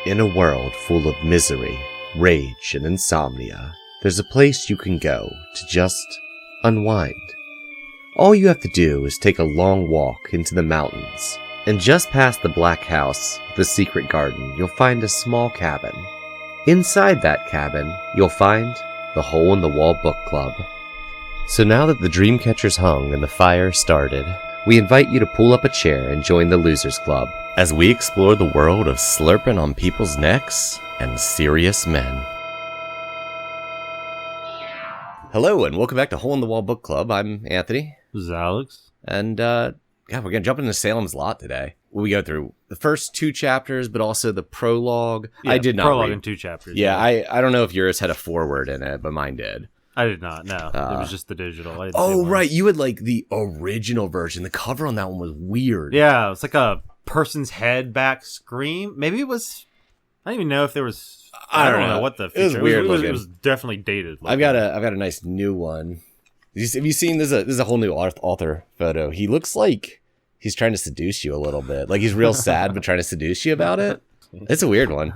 In a world full of misery, rage, and insomnia, there's a place you can go to just unwind. All you have to do is take a long walk into the mountains, and just past the black house, the secret garden, you'll find a small cabin. Inside that cabin, you'll find the Hole in the Wall Book Club. So now that the dream catcher's hung and the fire started, we invite you to pull up a chair and join the Losers Club as we explore the world of slurping on people's necks and serious men. Hello and welcome back to Hole in the Wall Book Club. I'm Anthony. This is Alex. And we're going to jump into Salem's Lot today. We go through the first two chapters, but also the prologue. Yeah, I did not prologue read. in 2 chapters. Yeah, I don't know if yours had a foreword in it, but mine did. I did not, no. It was just the digital. I didn't see Oh, one. right. You had like the original version. The cover on that one was weird. Yeah, it's like a person's head back scream. Maybe it was... I don't even know if there was... I don't know what the feature... It was weird looking. It was definitely dated. I've got a nice new one. Have you seen this? This is a whole new author photo. He looks like he's trying to seduce you a little bit. Like he's real sad, but trying to seduce you about it. It's a weird one.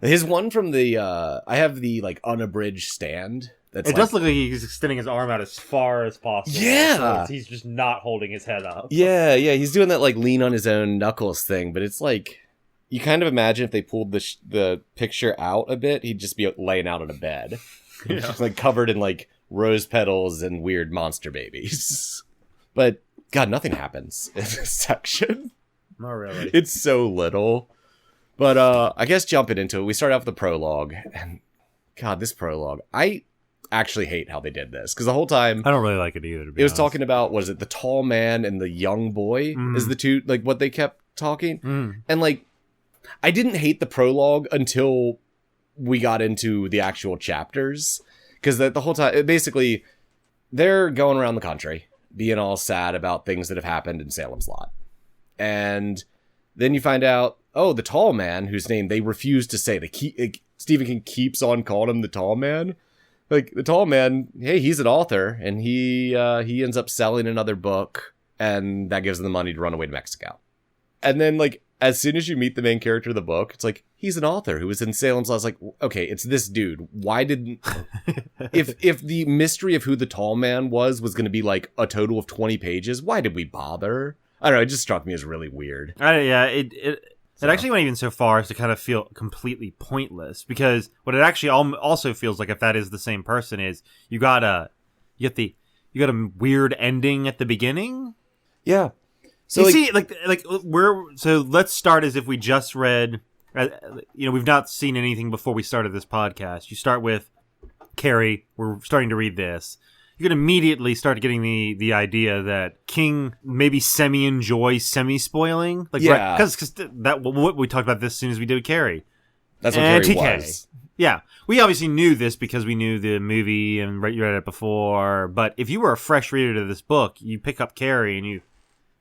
His one from the I have the like unabridged stand. It does look like he's extending his arm out as far as possible. Yeah. So he's just not holding his head up. Yeah. He's doing that like lean on his own knuckles thing, but it's like you kind of imagine if they pulled the picture out a bit, he'd just be laying out on a bed, just like covered in like rose petals and weird monster babies. But God, nothing happens in this section. Not really. It's so little. But I guess jumping into it, we start off with the prologue, and God, this prologue, I actually hate how they did this because the whole time I don't really like it either. To be it was honest. talking about the tall man and the young boy is the two, like what they kept talking, and like I didn't hate the prologue until we got into the actual chapters because the whole time basically they're going around the country being all sad about things that have happened in Salem's Lot, and then you find out, oh, the tall man whose name they refuse to say. Stephen King keeps on calling him the tall man. Like, the tall man, hey, he's an author, and he ends up selling another book, and that gives him the money to run away to Mexico. And then, like, as soon as you meet the main character of the book, it's like, he's an author who was in Salem's Lot. It's like, okay, it's this dude. Why didn't... if the mystery of who the tall man was going to be, like, a total of 20 pages, why did we bother? I don't know, it just struck me as really weird. It actually went even so far as to kind of feel completely pointless, because what it actually also feels like, if that is the same person, is you got a weird ending at the beginning. Yeah. So so let's start as if we just read. We've not seen anything before we started this podcast. You start with Carrie. We're starting to read this. You can immediately start getting the idea that King maybe semi-enjoys semi-spoiling. Like, yeah. Because we talked about this as soon as we did Carrie. That's what Carrie was. Yeah. We obviously knew this because we knew the movie and you read it before. But if you were a fresh reader to this book, you pick up Carrie and you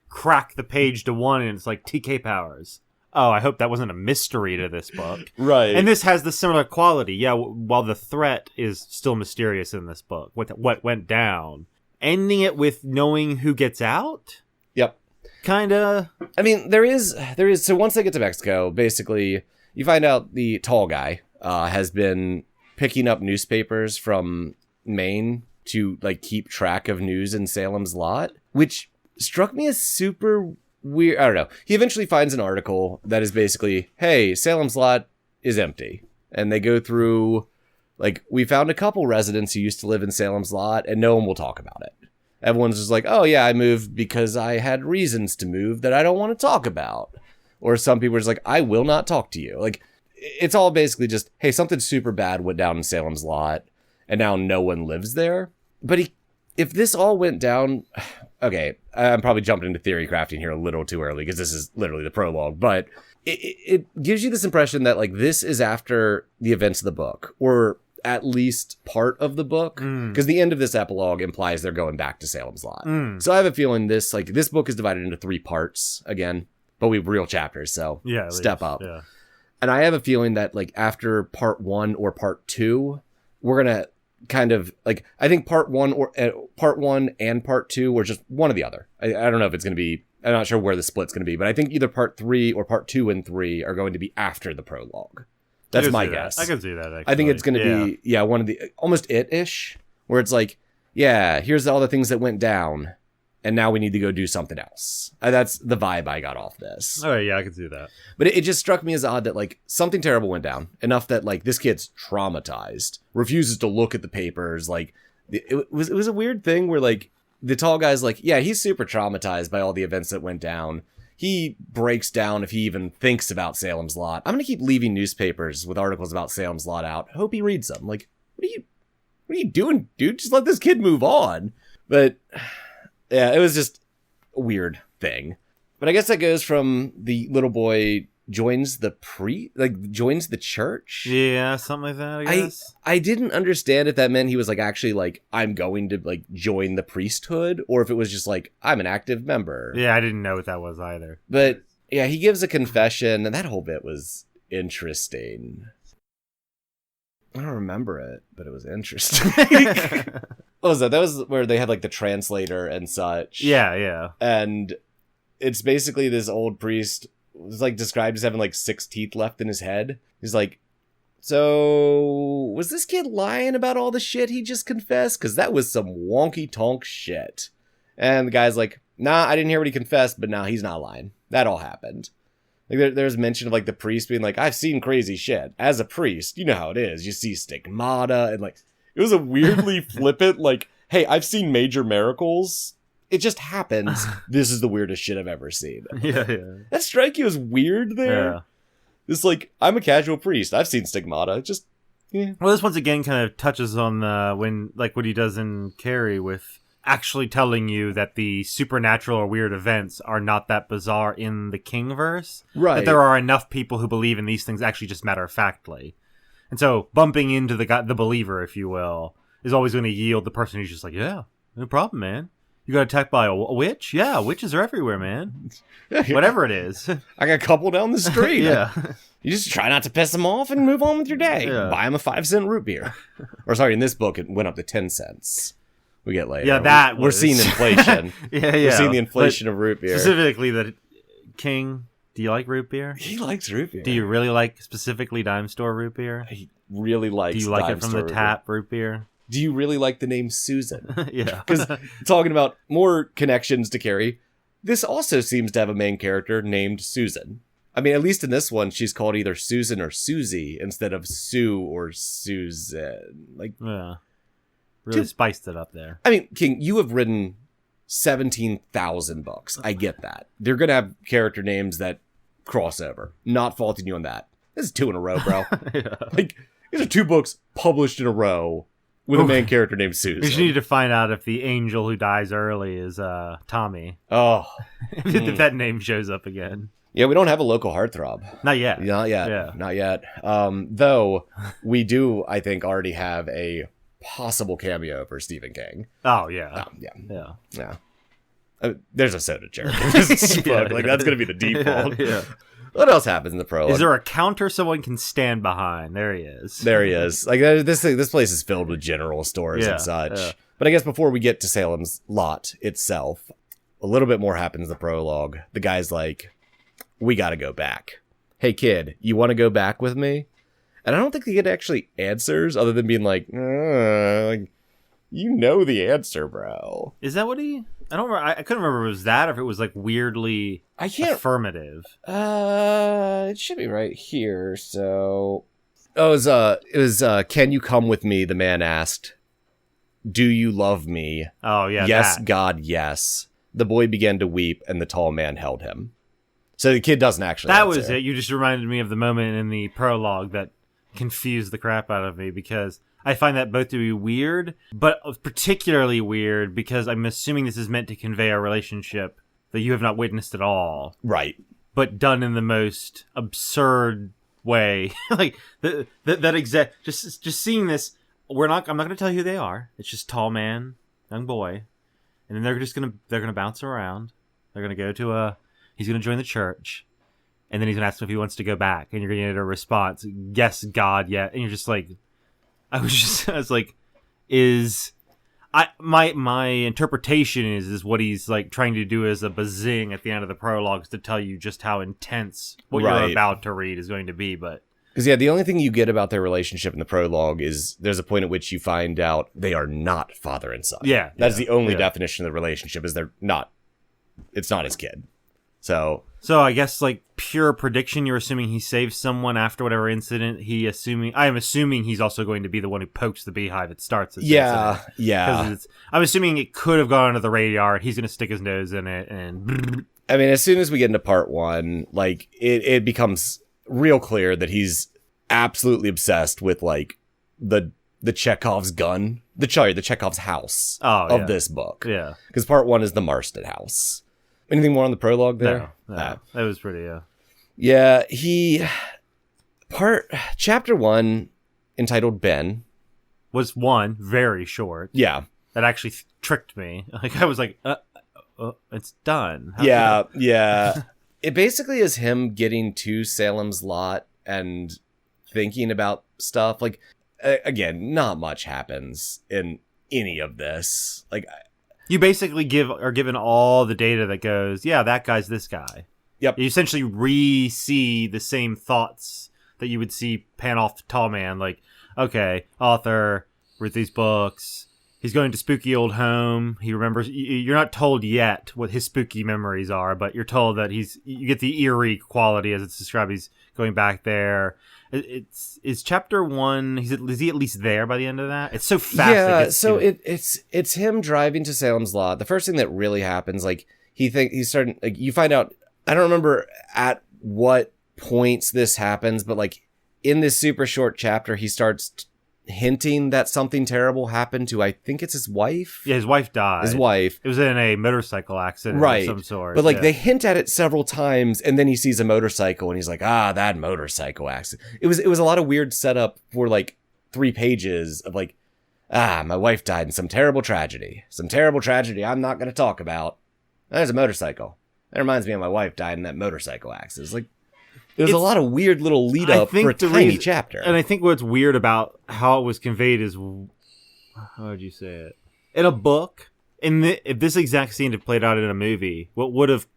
crack the page to 1 and it's like TK powers. Oh, I hope that wasn't a mystery to this book. Right. And this has the similar quality. Yeah, while the threat is still mysterious in this book, what went down. Ending it with knowing who gets out? Yep. Kinda. I mean, there is. So once they get to Mexico, basically, you find out the tall guy has been picking up newspapers from Maine to, like, keep track of news in Salem's Lot, which struck me as super weird. I don't know. He eventually finds an article that is basically, hey, Salem's Lot is empty. And they go through, like, we found a couple residents who used to live in Salem's Lot, and no one will talk about it. Everyone's just like, oh, yeah, I moved because I had reasons to move that I don't want to talk about. Or some people are just like, I will not talk to you. Like, it's all basically just, hey, something super bad went down in Salem's Lot, and now no one lives there. But if this all went down... Okay, I'm probably jumping into theory crafting here a little too early because this is literally the prologue, but it gives you this impression that, like, this is after the events of the book, or at least part of the book, because the end of this epilogue implies they're going back to Salem's Lot. So I have a feeling this book is divided into 3 parts again, but we have real chapters, so yeah, step up. Yeah. And I have a feeling that, like, after part 1 or part 2, we're gonna kind of like, I think part one and part two were just one or the other. I don't know if it's going to be, I'm not sure where the split's going to be, but I think either part 3 or part 2 and 3 are going to be after the prologue. That's my guess. I can see that, actually. I think it's going to be, one of the, almost it-ish, where it's like, yeah, here's all the things that went down, and now we need to go do something else. That's the vibe I got off this. Oh, yeah, I can see that. But it just struck me as odd that, like, something terrible went down, enough that, like, this kid's traumatized, refuses to look at the papers, like, it was a weird thing where, like, the tall guy's like, yeah, he's super traumatized by all the events that went down. He breaks down if he even thinks about Salem's Lot. I'm going to keep leaving newspapers with articles about Salem's Lot out. Hope he reads them. Like, what are you doing, dude? Just let this kid move on. But, yeah, it was just a weird thing. But I guess that goes from the little boy joins the church. Yeah, something like that, I guess. I didn't understand if that meant he was like actually like, I'm going to like join the priesthood, or if it was just like, I'm an active member. Yeah, I didn't know what that was either. But yeah, he gives a confession, and that whole bit was interesting. I don't remember it, but it was interesting. What was that? That was where they had like the translator and such. Yeah. And it's basically this old priest was like described as having like 6 teeth left in his head. He's like, so was this kid lying about all the shit he just confessed? Because that was some wonky tonk shit. And the guy's like, nah, I didn't hear what he confessed, but nah, he's not lying. That all happened. Like there's mention of like the priest being like, I've seen crazy shit. As a priest, you know how it is. You see stigmata and like, it was a weirdly flippant, like, hey, I've seen major miracles. It just happens. This is the weirdest shit I've ever seen. Yeah. That strike you as weird there? Yeah. It's like, I'm a casual priest. I've seen stigmata. Just, yeah. Well, this once again kind of touches on what he does in Carrie with actually telling you that the supernatural or weird events are not that bizarre in the Kingverse. Right. That there are enough people who believe in these things actually just matter-of-factly. And so bumping into the believer, if you will, is always going to yield the person who's just like, yeah, no problem, man. You got attacked by a witch? Yeah, witches are everywhere, man. Whatever it is. I got a couple down the street. Yeah. You just try not to piss them off and move on with your day. Yeah. Buy them a 5-cent root beer. Or sorry, in this book, it went up to 10 cents. We get later. Yeah, we're seeing inflation. Yeah. We're seeing the inflation of root beer. Specifically, the King, do you like root beer? He likes root beer. Do you really like specifically dime store root beer? He really likes. Do you like it from the tap root beer? Do you really like the name Susan? Yeah. Because talking about more connections to Carrie, this also seems to have a main character named Susan. I mean, at least in this one, she's called either Susan or Susie instead of Sue or Susan. Like, yeah. Really spiced it up there. I mean, King, you have written 17,000 books. I get that. They're going to have character names that cross over. Not faulting you on that. This is 2 in a row, bro. Yeah. Like, these are 2 books published in a row with a main character named Susan. We just need to find out if the angel who dies early is Tommy. Oh. If that name shows up again. Yeah, we don't have a local heartthrob. Not yet. Not yet. Yeah. Not yet. Though, we do, I think, already have a possible cameo for Stephen King. Oh, yeah. Yeah. There's a soda cherry in this book. Like, that's going to be the default. Yeah. What else happens in the prologue? Is there a counter someone can stand behind? There he is. There he is. Like, this place is filled with general stores and such. Yeah. But I guess before we get to Salem's Lot itself, a little bit more happens in the prologue. The guy's like, we got to go back. Hey, kid, you want to go back with me? And I don't think the kid actually answers other than being like, you know the answer, bro. Is that what he... I don't remember. I couldn't remember if it was that or if it was like weirdly affirmative. It should be right here. So, it was can you come with me? The man asked. Do you love me? Oh yeah. Yes, that. God, yes. The boy began to weep, and the tall man held him. So the kid doesn't actually. That answer. was it. You just reminded me of the moment in the prologue that confused the crap out of me because I find that both to be weird, but particularly weird because I'm assuming this is meant to convey a relationship that you have not witnessed at all. Right. But done in the most absurd way. Like that exact just seeing this, I'm not going to tell you who they are. It's just tall man, young boy. And then they're going to bounce around. They're going to go to he's going to join the church. And then he's going to ask him if he wants to go back, and you're going to get a response, yes, God, yeah. And you're just like I was like, is my interpretation is what he's like trying to do as a bazing at the end of the prologues to tell you just how intense what you're about to read is going to be. But because the only thing you get about their relationship in the prologue is there's a point at which you find out they are not father and son. Yeah, that's the only definition of the relationship is they're not. It's not his kid. So I guess like pure prediction, you're assuming he saves someone after whatever incident. I am assuming he's also going to be the one who pokes the beehive that starts this incident. Yeah. I'm assuming it could have gone under the radar. He's going to stick his nose in it, and I mean, as soon as we get into part 1, like it becomes real clear that he's absolutely obsessed with like the Chekhov's gun, the Chekhov's house of this book. Yeah, because part 1 is the Marston house. Anything more on the prologue there? No. That was pretty, Yeah, chapter 1, entitled Ben, was very short. Yeah. That actually tricked me. Like, I was like, it's done. Yeah. It basically is him getting to Salem's Lot and thinking about stuff. Like, again, not much happens in any of this. Like, you basically are given all the data that goes, yeah, that guy's this guy. Yep. You essentially re-see the same thoughts that you would see pan off the tall man. Like, okay, author, read these books. He's going to spooky old home. He remembers. You're not told yet what his spooky memories are, but you're told that you get the eerie quality as it's described. He's going back there. Is chapter 1? Is he at least there by the end of that? It's so fast. Yeah, so it's him driving to Salem's Lot. The first thing that really happens, like he's starting. Like you find out. I don't remember at what points this happens, but like in this super short chapter, he starts hinting that something terrible happened to, I think it's his wife. Yeah, his wife died. It was in a motorcycle accident of some sort. But like they hint at it several times, and then he sees a motorcycle and he's like, that motorcycle accident. It was a lot of weird setup for like 3 pages of like, my wife died in some terrible tragedy I'm not going to talk about. There's a motorcycle. That reminds me of my wife died in that motorcycle accident. It's like, there's a lot of weird little lead up for a tiny chapter. And I think what's weird about how it was conveyed is, how would you say it? In a book, if this exact scene had played out in a movie, what would have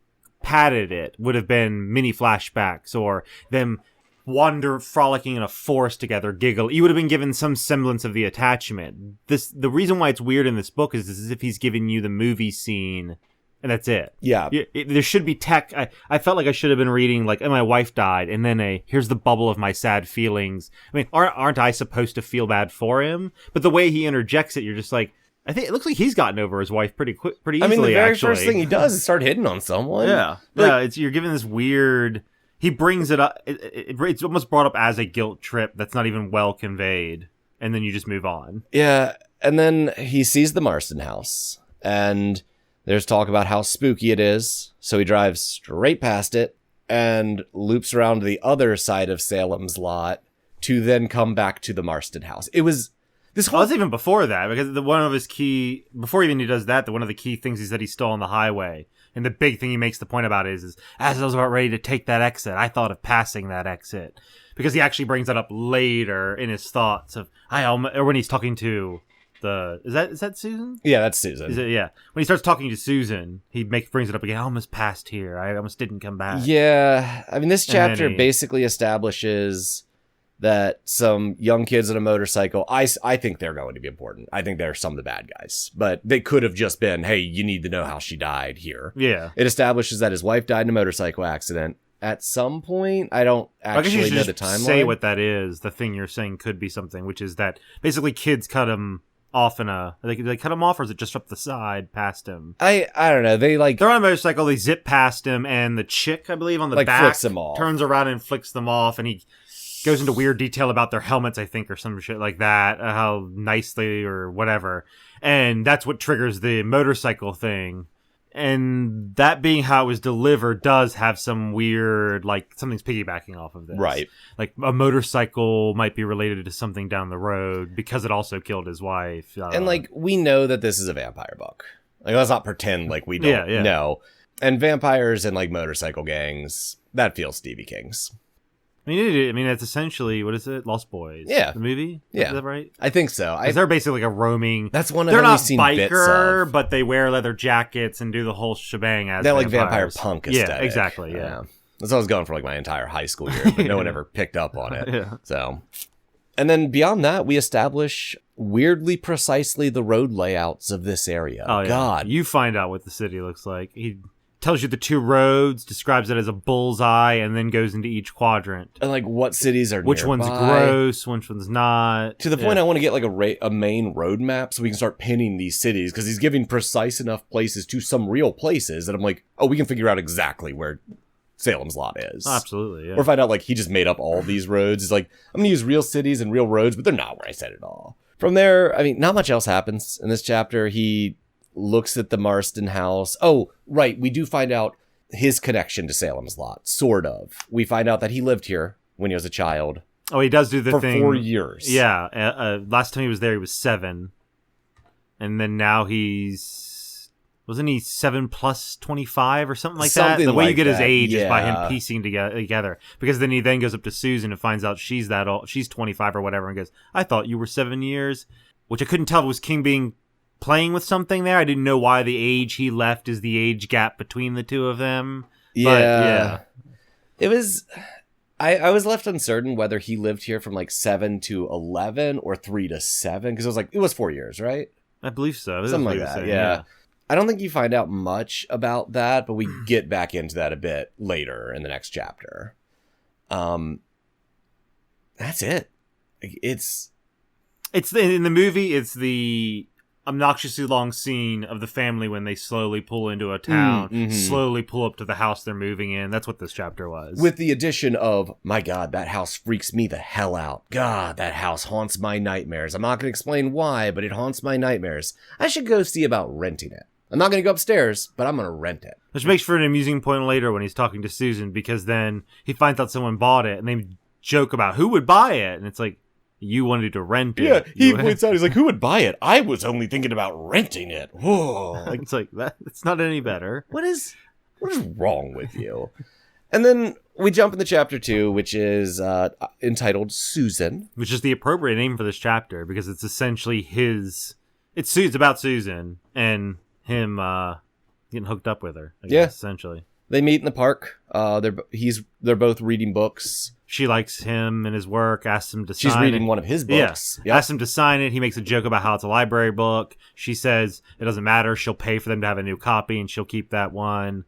padded it would have been mini flashbacks or them frolicking in a forest together, giggle. You would have been given some semblance of the attachment. The reason why it's weird in this book is as if he's giving you the movie scene. And that's it. Yeah. There should be tech. I felt like I should have been reading, like, my wife died, and then here's the bubble of my sad feelings. I mean, aren't I supposed to feel bad for him? But the way he interjects it, you're just like, I think it looks like he's gotten over his wife pretty easily, I mean, the very first thing he does is start hitting on someone. Yeah. You're given this weird... He brings it up... It's almost brought up as a guilt trip that's not even well conveyed, and then you just move on. Yeah, and then he sees the Marston house, and... There's talk about how spooky it is, so he drives straight past it and loops around to the other side of Salem's Lot to then come back to the Marston house. It was this whole... Well, it's even before that, because before even he does that, one of the key things he said he stole on the highway. And the big thing he makes the point about is as I was about ready to take that exit, I thought of passing that exit. Because he actually brings that up later in his thoughts of, or when he's talking to... Is that Susan? Yeah, that's Susan. Yeah. When he starts talking to Susan, he brings it up again. I almost passed here. I almost didn't come back. Yeah. I mean, this chapter basically establishes that some young kids on a motorcycle, I think they're going to be important. I think they're some of the bad guys. But they could have just been, hey, you need to know how she died here. Yeah. It establishes that his wife died in a motorcycle accident. At some point, I don't actually know the timeline. Say what that is. The thing you're saying could be something, which is that basically kids cut him off they cut him off, or is it just up the side past him? I don't know. They're on a motorcycle, they zip past him, and the chick, I believe, on the back flicks them off. Turns around and flicks them off, and he goes into weird detail about their helmets, I think, or some shit like that, how nice they or whatever, and that's what triggers the motorcycle thing. And that being how it was delivered does have some weird, like, something's piggybacking off of this. Right. Like, a motorcycle might be related to something down the road because it also killed his wife. And, like, we know that this is a vampire book. Like, let's not pretend like we don't know. And vampires and, like, motorcycle gangs, that feels Stevie King's. I mean, it's essentially, what is it? Lost Boys. Yeah. The movie? Yeah. Is that right? I think so. Because they're basically like a roaming... That's one I've They're only not seen bits biker, of. but they wear leather jackets and do the whole shebang as They're like vampires. vampire punk aesthetic. Yeah, exactly, yeah. That's what I was going for like my entire high school year, but no one ever picked up on it. Yeah. So, and then beyond that, we establish weirdly precisely the road layouts of this area. Oh, yeah. God. You find out what the city looks like. He tells you the two roads, describes it as a bullseye, and then goes into each quadrant. And like what cities are Which nearby. one's gross, which one's not. To the point I want to get like a main road map so we can start pinning these cities, because he's giving precise enough places to some real places that I'm like, oh, we can figure out exactly where Salem's Lot is. Oh, absolutely, yeah. Or find out like he just made up all these roads. He's like, I'm gonna use real cities and real roads, but they're not where I said it all. From there, I mean, not much else happens in this chapter. He looks at the Marston house. Oh, right, we do find out his connection to Salem's Lot, sort of. We find out that he lived here when he was a child. Oh, he does do the thing. For 4 years. Yeah, last time he was there, he was 7. And then now wasn't he 7 plus 25 or something like that? The way you get his age is by him piecing together. Because then he goes up to Susan and finds out she's that old, she's 25 or whatever, and goes, I thought you were 7 years. Which I couldn't tell if it was King being playing with something there. I didn't know why the age he left is the age gap between the two of them. Yeah. But, yeah. It was... I was left uncertain whether he lived here from like 7 to 11 or 3 to 7, because it was 4 years, right? I believe so. Something like that, yeah. I don't think you find out much about that, but we get back into that a bit later in the next chapter. That's it. It's in the movie, it's the obnoxiously long scene of the family when they slowly pull into a town, slowly pull up to the house they're moving in. That's what this chapter was. With the addition of, my God, that house freaks me the hell out. God, that house haunts my nightmares. I'm not going to explain why, but it haunts my nightmares. I should go see about renting it. I'm not going to go upstairs, but I'm going to rent it. Which makes for an amusing point later when he's talking to Susan, because then he finds out someone bought it, and they joke about who would buy it, and it's like, you wanted to rent it. Yeah, he points out, he's like, who would buy it? I was only thinking about renting it. Whoa. It's like, it's not any better. What is wrong with you? And then we jump into chapter 2, which is entitled Susan. Which is the appropriate name for this chapter, because it's essentially it's about Susan and him getting hooked up with her, I guess, essentially. They meet in the park. They're both reading books. She likes him and his work, asks him to sign it. She's reading one of his books. Yeah. Asks him to sign it. He makes a joke about how it's a library book. She says it doesn't matter. She'll pay for them to have a new copy, and she'll keep that one.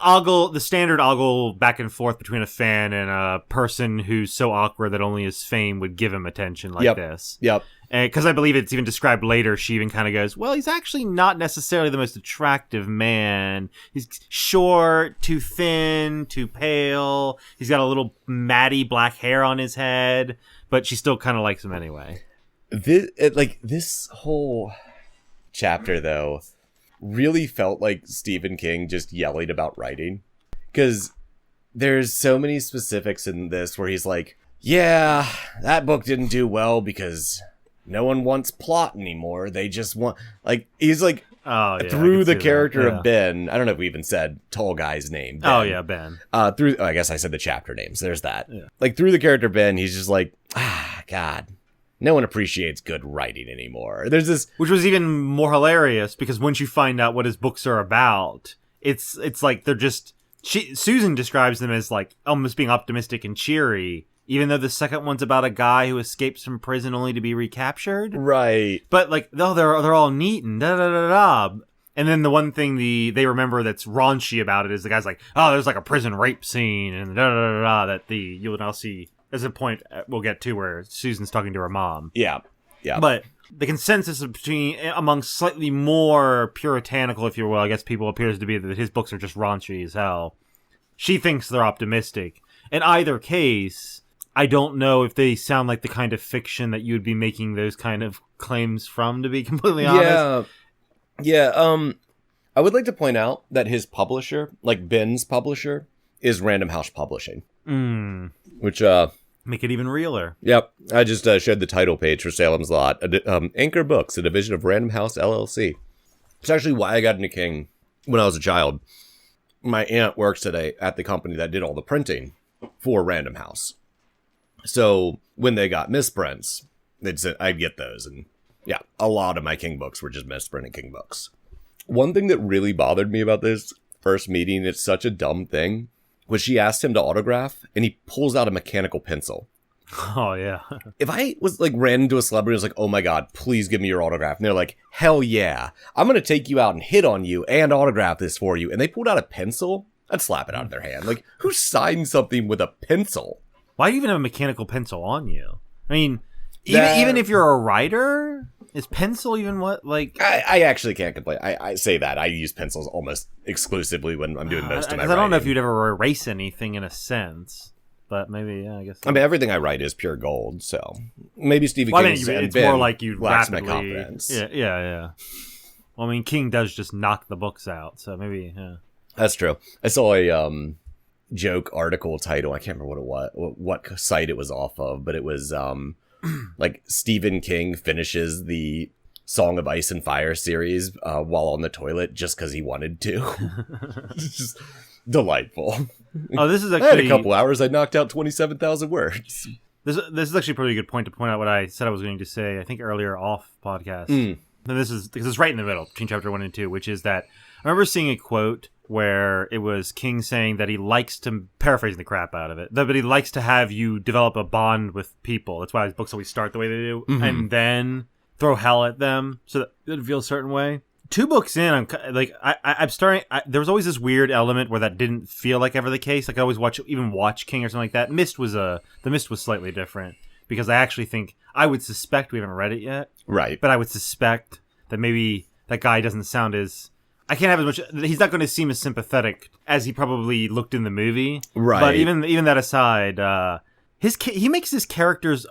The standard ogle back and forth between a fan and a person who's so awkward that only his fame would give him attention like this. Yep. Because I believe it's even described later, she even kind of goes, well, he's actually not necessarily the most attractive man. He's short, too thin, too pale. He's got a little matty black hair on his head, but she still kind of likes him anyway. This whole chapter, though, really felt like Stephen King just yelling about writing. Because there's so many specifics in this where he's like, yeah, that book didn't do well because no one wants plot anymore. They just want, like, he's like, through the character of Ben. I don't know if we even said tall guy's name. Ben. Oh, yeah, Ben. I guess I said the chapter names. There's that. Yeah. Like, through the character Ben, he's just like, God, no one appreciates good writing anymore. There's this, which was even more hilarious because once you find out what his books are about, it's like they're just. Susan describes them as like almost being optimistic and cheery. Even though the second one's about a guy who escapes from prison only to be recaptured. Right. But, like, they're all neat and da-da-da-da. And then the one thing they remember that's raunchy about it is the guy's like, oh, there's like a prison rape scene and da-da-da-da that you'll now see. There's a point we'll get to where Susan's talking to her mom. Yeah. Yeah. But the consensus among slightly more puritanical, if you will, I guess people appears to be that his books are just raunchy as hell. She thinks they're optimistic. In either case, I don't know if they sound like the kind of fiction that you would be making those kind of claims from, to be completely honest. Yeah. I would like to point out that his publisher, like Ben's publisher, is Random House Publishing. Which, make it even realer. Yep. I just showed the title page for Salem's Lot. Anchor Books, a division of Random House LLC. It's actually why I got into King when I was a child. My aunt works at the company that did all the printing for Random House. So when they got misprints, I'd get those. And yeah, a lot of my King books were just misprinted King books. One thing that really bothered me about this first meeting, it's such a dumb thing, was she asked him to autograph, and he pulls out a mechanical pencil. Oh, yeah. If I was like ran into a celebrity and was like, oh my God, please give me your autograph. And they're like, hell yeah, I'm going to take you out and hit on you and autograph this for you. And they pulled out a pencil, I'd slap it out of their hand. Like, who signed something with a pencil? Why do you even have a mechanical pencil on you? I mean, even if you're a writer, is pencil even what, like... I actually can't complain. I say that. I use pencils almost exclusively when I'm doing most of my writing. I don't know if you'd ever erase anything in a sense. But maybe, yeah, I guess. I mean, everything I write is pure gold, so maybe Stephen King's it's more like you lacks rapidly... my confidence. Yeah. Well, I mean, King does just knock the books out, so maybe, yeah. That's true. I saw a joke article title. I can't remember what site it was off of, but it was like Stephen King finishes the Song of Ice and Fire series while on the toilet just because he wanted to. It's just delightful. Oh, this is actually... I had a couple hours. I knocked out 27,000 words. This is actually a pretty good point to point out what I said I was going to say, I think earlier off podcast. And this is because it's right in the middle between chapter 1 and 2, which is that I remember seeing a quote where it was King saying that he likes to, paraphrasing the crap out of it, but he likes to have you develop a bond with people. That's why his books always start the way they do, and then throw hell at them so that it feels a certain way. 2 books in, I'm starting. There was always this weird element where that didn't feel like ever the case. Like I always watch King or something like that. The Mist was slightly different because I actually think I would suspect we haven't read it yet, right? But I would suspect that maybe that guy doesn't sound as. I can't have as much. He's not going to seem as sympathetic as he probably looked in the movie, right? But even that aside, he makes his characters.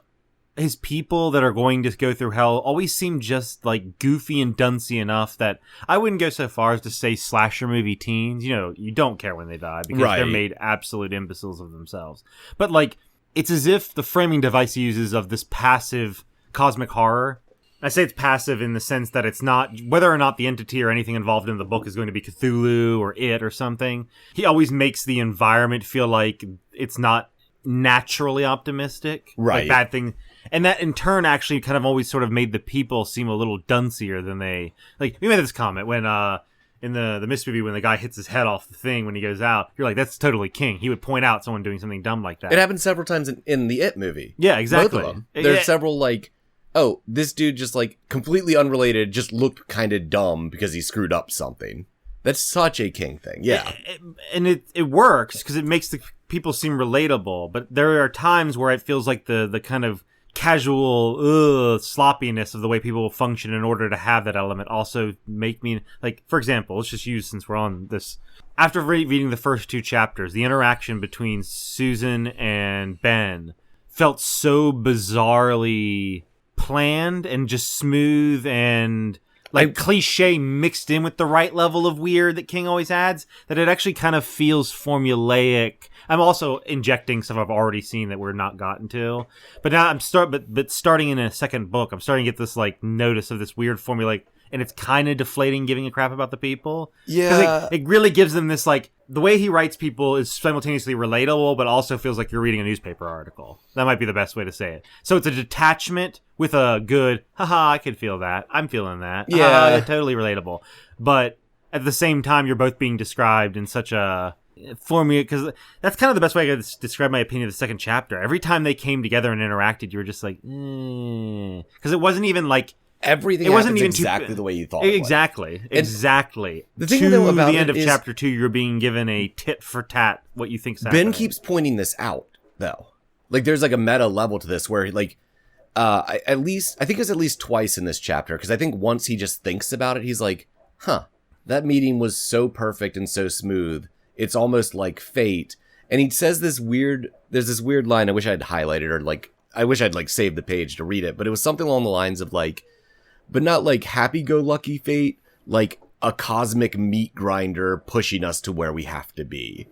His people that are going to go through hell always seem just like goofy and duncy enough that I wouldn't go so far as to say slasher movie teens. You know, you don't care when they die because they're made absolute imbeciles of themselves. But like, it's as if the framing device he uses of this passive cosmic horror. I say it's passive in the sense that it's not, whether or not the entity or anything involved in the book is going to be Cthulhu or it or something. He always makes the environment feel like it's not naturally optimistic. Right. Like bad thing. And that in turn actually kind of always sort of made the people seem a little duncier than they, like, we made this comment when, in the Mist movie, when the guy hits his head off the thing when he goes out, you're like, that's totally King. He would point out someone doing something dumb like that. It happened several times in the It movie. Yeah, exactly. Both of them. There's several, like, oh, this dude just, like, completely unrelated, just looked kind of dumb because he screwed up something. That's such a King thing, yeah. And it works because it makes the people seem relatable, but there are times where it feels like the kind of casual sloppiness of the way people will function in order to have that element also make me, like, for example, let's just use, since we're on this, after reading the first 2 chapters, the interaction between Susan and Ben felt so bizarrely planned and just smooth and like cliche mixed in with the right level of weird that King always adds, that it actually kind of feels formulaic. I'm also injecting stuff I've already seen that we're not gotten to, but now I'm starting in a second book. I'm starting to get this like notice of this weird formula, and it's kind of deflating giving a crap about the people. Yeah, it really gives them this, like, the way he writes people is simultaneously relatable, but also feels like you're reading a newspaper article. That might be the best way to say it. So it's a detachment with a good, haha, I could feel that. I'm feeling that. Yeah, totally relatable. But at the same time, you're both being described in such a formula, because that's kind of the best way I could describe my opinion of the second chapter. Every time they came together and interacted, you were just like, because it wasn't even like everything. It wasn't even exactly the way you thought. Exactly. The thing though about the end of chapter 2, you're being given a tit for tat what you think's happening. Ben keeps pointing this out, though. Like, there's like a meta level to this where, like, I think it's at least twice in this chapter, because I think once he just thinks about it, he's like, that meeting was so perfect and so smooth. It's almost like fate. And he says there's this weird line I wish I'd highlighted, or like, I wish I'd like saved the page to read it, but it was something along the lines of like, but not like happy-go-lucky fate, like a cosmic meat grinder pushing us to where we have to be.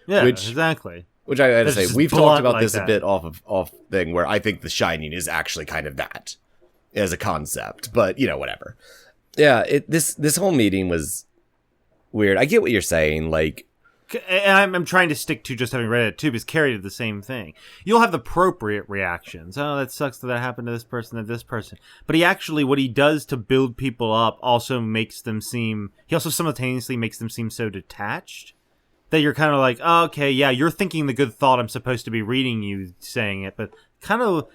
Yeah, exactly. Which I had to say, we've talked about this a bit off thing, where I think The Shining is actually kind of that as a concept, but you know, whatever. Yeah, this whole meeting was weird. I get what you're saying, like, And I'm trying to stick to just having read it too, because Carrie did the same thing. You'll have the appropriate reactions. Oh, that sucks that happened to this person and this person. But what he does to build people up also makes them seem, he also simultaneously makes them seem so detached that you're kind of like, oh, okay, yeah, you're thinking the good thought, I'm supposed to be reading you saying it, but kind of,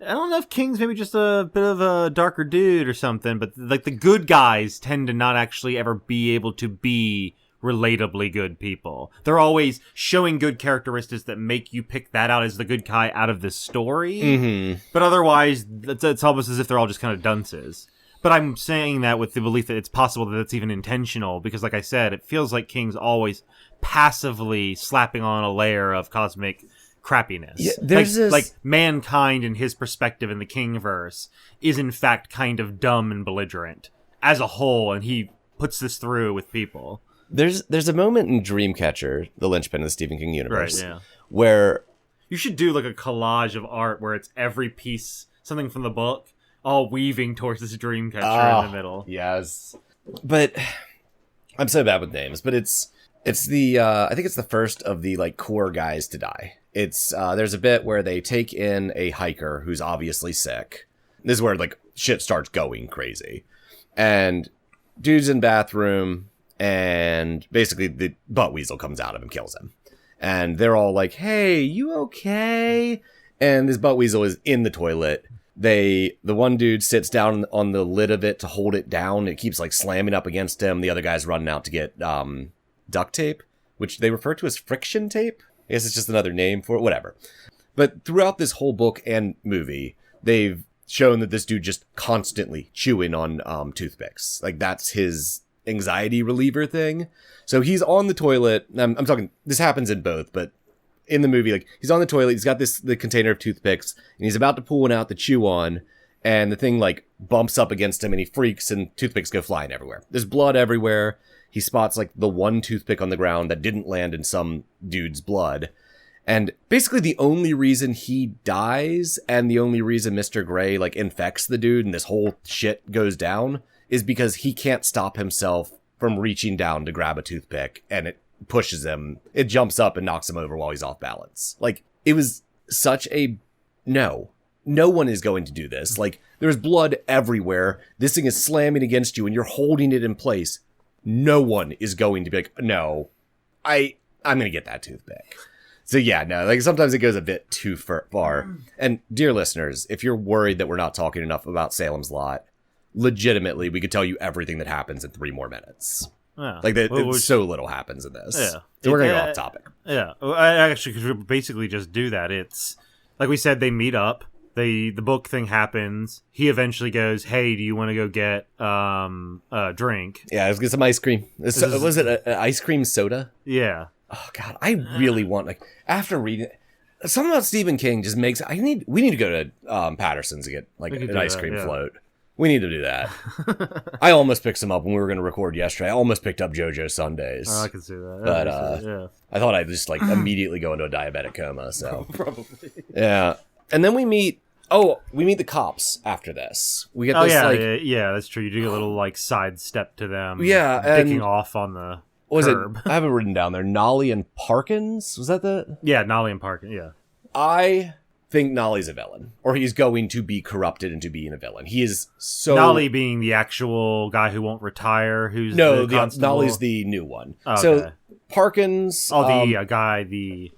I don't know if King's maybe just a bit of a darker dude or something, but like the good guys tend to not actually ever be able to be relatably good people. They're always showing good characteristics that make you pick that out as the good guy out of this story. Mm-hmm. But otherwise, it's almost as if they're all just kind of dunces. But I'm saying that with the belief that it's possible that it's even intentional, because like I said, it feels like King's always passively slapping on a layer of cosmic crappiness. Yeah, there's like mankind in his perspective in the Kingverse is in fact kind of dumb and belligerent as a whole, and he puts this through with people. There's a moment in Dreamcatcher, the linchpin of the Stephen King universe, right, yeah, where you should do like a collage of art where it's every piece, something from the book, all weaving towards this Dreamcatcher in the middle. Yes, but I'm so bad with names. But it's the I think it's the first of the like core guys to die. It's there's a bit where they take in a hiker who's obviously sick. This is where like shit starts going crazy, and dude's in bathroom. And basically the butt weasel comes out of him and kills him. And they're all like, hey, you okay? And this butt weasel is in the toilet. The one dude sits down on the lid of it to hold it down. It keeps like slamming up against him. The other guy's running out to get duct tape, which they refer to as friction tape. I guess it's just another name for it, whatever. But throughout this whole book and movie, they've shown that this dude just constantly chewing on toothpicks. Like that's his anxiety reliever thing. So he's on the toilet. I'm talking, this happens in both, but in the movie, like he's on the toilet, he's got the container of toothpicks, and he's about to pull one out to chew on, and the thing like bumps up against him and he freaks and toothpicks go flying everywhere. There's blood everywhere. He spots like the one toothpick on the ground that didn't land in some dude's blood. And basically the only reason he dies and the only reason Mr. Gray like infects the dude and this whole shit goes down is because he can't stop himself from reaching down to grab a toothpick, and it pushes him. It jumps up and knocks him over while he's off balance. Like, it was such a no. No one is going to do this. Like, there's blood everywhere. This thing is slamming against you, and you're holding it in place. No one is going to be like, no, I'm going to get that toothpick. So yeah, no, like sometimes it goes a bit too far. And dear listeners, if you're worried that we're not talking enough about Salem's Lot, legitimately, we could tell you everything that happens in 3 more minutes. Yeah. Like, so little happens in this. Yeah. So we're going to go off topic. Yeah. I actually could basically just do that. It's, like we said, they meet up. The book thing happens. He eventually goes, hey, do you want to go get a drink? Yeah, let's get some ice cream. Was it an ice cream soda? Yeah. Oh, God. I really want, like, after reading it, something about Stephen King just makes, we need to go to Patterson's to get, like, an ice cream float. We need to do that. I almost picked some up when we were going to record yesterday. I almost picked up JoJo Sundays. Oh, I can see that. But I thought I'd just like immediately go into a diabetic coma. So probably. Yeah, and then we meet the cops after this. We get this. Yeah, that's true. You do a little like side step to them. Yeah, dicking off on the curb. I have it written down there. Nolly and Parkins. Was that the? Yeah, Nolly and Parkins. Yeah. I think Nolly's a villain, or he's going to be corrupted into being a villain. He is so... Nolly being the actual guy who won't retire, who's no, Nolly's the new one. Oh, so okay. Parkins... the guy, the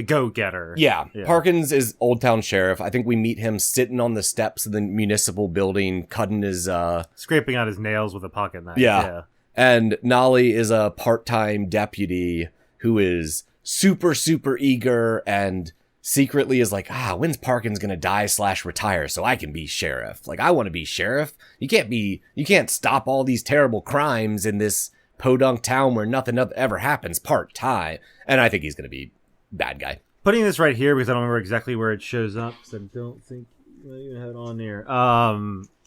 go-getter. Yeah, Parkins is Old Town Sheriff. I think we meet him sitting on the steps of the municipal building, cutting his... scraping out his nails with a pocket knife. Yeah. And Nolly is a part-time deputy who is super, super eager and... secretly is like, when's Parkins gonna die / retire so I can be sheriff? Like, I want to be sheriff. You can't stop all these terrible crimes in this podunk town where nothing ever happens part-time. And I think he's gonna be bad guy. Putting this right here because I don't remember exactly where it shows up because I don't think I even have it on here.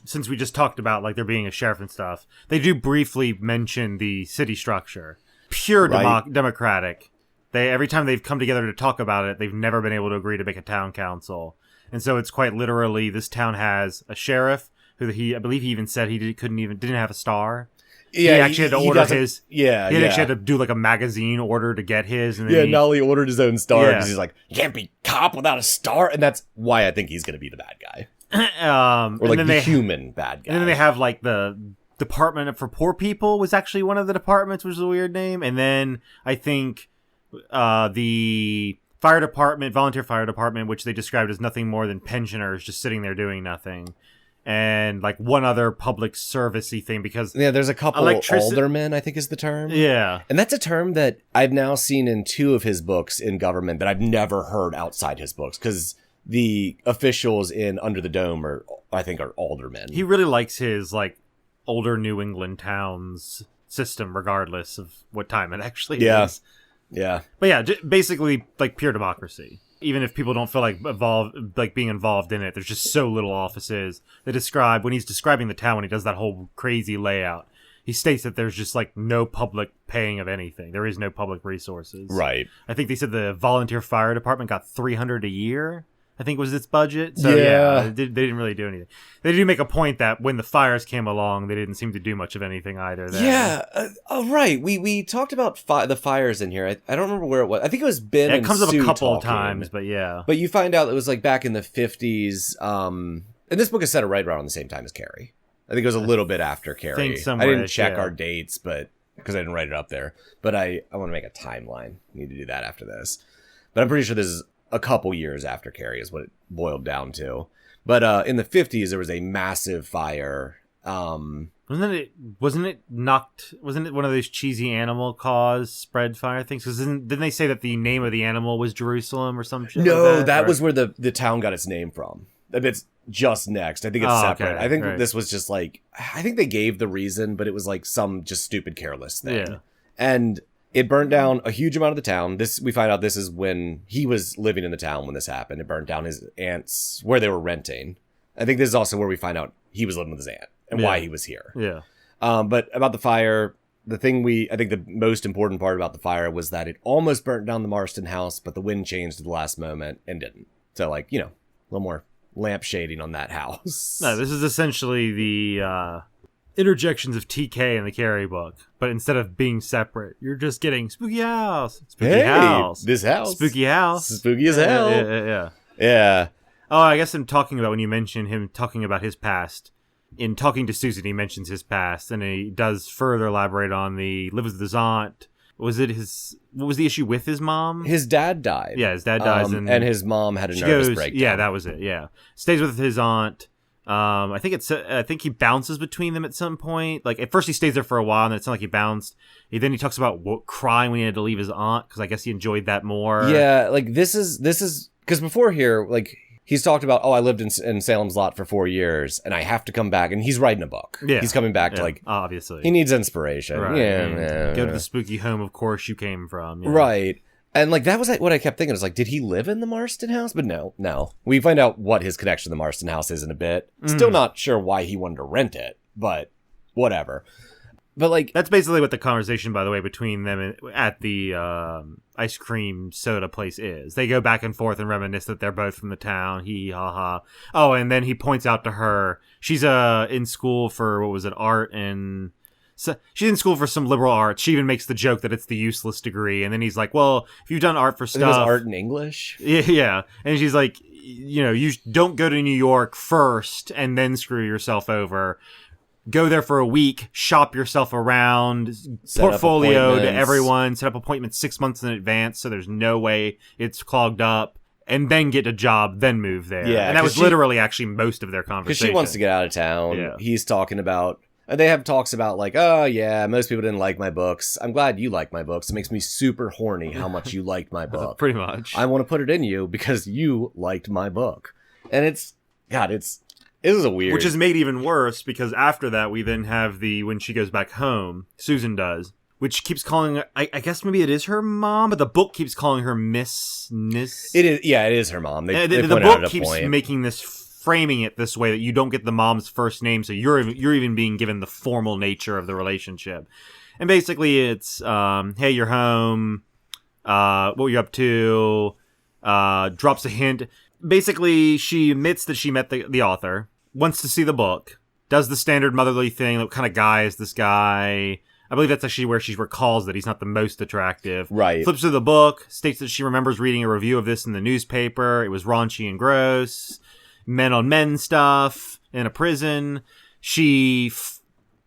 Since we just talked about like there being a sheriff and stuff, they do briefly mention the city structure. Pure democratic. Every time they've come together to talk about it, they've never been able to agree to make a town council. And so it's quite literally, this town has a sheriff, who I believe he even said he didn't have a star. he actually had to order his. Yeah, he actually had to do like a magazine order to get his. And then Nolly ordered his own star because he's like, you can't be cop without a star, and that's why I think he's gonna be the bad guy, or like the human bad guy. And then they have like the Department for Poor People was actually one of the departments, which is a weird name. And then I think the fire department, volunteer fire department, which they described as nothing more than pensioners just sitting there doing nothing. And like one other public servicey thing, because there's a couple aldermen, I think is the term. Yeah. And that's a term that I've now seen in 2 of his books in government that I've never heard outside his books, because the officials in Under the Dome are aldermen. He really likes his like older New England towns system, regardless of what time it actually is. Yeah. But yeah, basically like pure democracy. Even if people don't feel like being involved in it, there's just so little offices. When he's describing the town, when he does that whole crazy layout, he states that there's just like no public paying of anything. There is no public resources. Right. I think they said the volunteer fire department got $300 a year, I think was its budget. So yeah, they didn't really do anything. They do make a point that when the fires came along, they didn't seem to do much of anything either. Right. We talked about the fires in here. I don't remember where it was. I think it was Ben. It comes up a couple of times, but yeah. But you find out it was like back in the 50s. And this book is set right around the same time as Carrie. I think it was a little bit after Carrie. I didn't check our dates, but because I didn't write it up there. But I want to make a timeline. I need to do that after this. But I'm pretty sure this is a couple years after Carrie is what it boiled down to. But in the 50s, there was a massive fire. Wasn't it one of those cheesy animal cause spread fire things? Because didn't they say that the name of the animal was Jerusalem or some shit? No, that was where the town got its name from. It's just next. I think it's separate. Okay, I think this was just like, I think they gave the reason, but it was like some just stupid careless thing. Yeah. And it burned down a huge amount of the town. We find out this is when he was living in the town when this happened. It burned down his aunt's, where they were renting. I think this is also where we find out he was living with his aunt and why he was here. Yeah. But about the fire, I think the most important part about the fire was that it almost burnt down the Marston house, but the wind changed at the last moment and didn't. So like, a little more lamp shading on that house. No, this is essentially the interjections of TK in the Carrie book, but instead of being separate, you're just getting spooky house, this house, spooky house, spooky as hell. Yeah. Oh, I guess I'm talking about when you mentioned him talking about his past. In talking to Susan, he mentions his past, and he does further elaborate on the lives with his aunt. What was the issue with his mom? His dad died. Yeah, his dad dies, and his mom had a nervous breakdown. Yeah, that was it. Yeah, stays with his aunt. I think he bounces between them at some point. Like at first he stays there for a while, and it's not like he bounced. Then he talks about crying when he had to leave his aunt because I guess he enjoyed that more. Yeah, like this is because before here, like he's talked about, I lived in Salem's Lot for 4 years, and I have to come back, and he's writing a book. Yeah, he's coming back to like obviously he needs inspiration. Right. Yeah, go to the spooky home, of course you came from. Right. And like that was like what I kept thinking. I was like, did he live in the Marston house? But no. We find out what his connection to the Marston house is in a bit. Still not sure why he wanted to rent it, but whatever. But like that's basically what the conversation, by the way, between them at the ice cream soda place is. They go back and forth and reminisce that they're both from the town. Hee ha ha. Oh, and then he points out to her she's in school for art and. So she's in school for some liberal arts. She even makes the joke that it's the useless degree. And then he's like, well, if you've done art for stuff... It was art in English? Yeah. And she's like, you don't go to New York first and then screw yourself over. Go there for a week, shop yourself around, portfolio to everyone, set up appointments 6 months in advance so there's no way it's clogged up. And then get a job, then move there. Yeah, and that was literally actually most of their conversation. Because she wants to get out of town. Yeah. He's talking about... They have talks about like, oh yeah, most people didn't like my books. I'm glad you like my books. It makes me super horny how much you liked my book. Pretty much. I want to put it in you because you liked my book. And it is a weird... Which is made even worse because after that we then have when she goes back home, Susan does, which keeps calling her, I guess maybe it is her mom, but the book keeps calling her Miss. It is her mom. They the book keeps making framing it this way that you don't get the mom's first name, so you're even being given the formal nature of the relationship. And basically it's hey, you're home, what were you up to, drops a hint. Basically she admits that she met the author, wants to see the book, does the standard motherly thing. What kind of guy is this guy? I believe that's actually where she recalls that he's not the most attractive. Right. Flips through the book, states that she remembers reading a review of this in the newspaper. It was raunchy and gross. Men on men stuff in a prison. She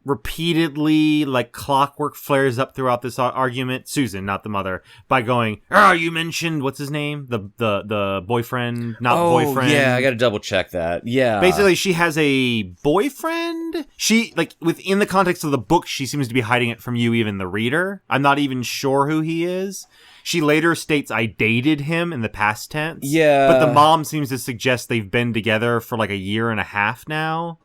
repeatedly, like clockwork, flares up throughout this argument. Susan, not the mother, by going, you mentioned, what's his name? The boyfriend, boyfriend. Yeah, I gotta double check that. Yeah. Basically, she has a boyfriend. She, like, within the context of the book, she seems to be hiding it from you, even the reader. I'm not even sure who he is. She later states, I dated him in the past tense. Yeah. But the mom seems to suggest they've been together for like a year and a half now.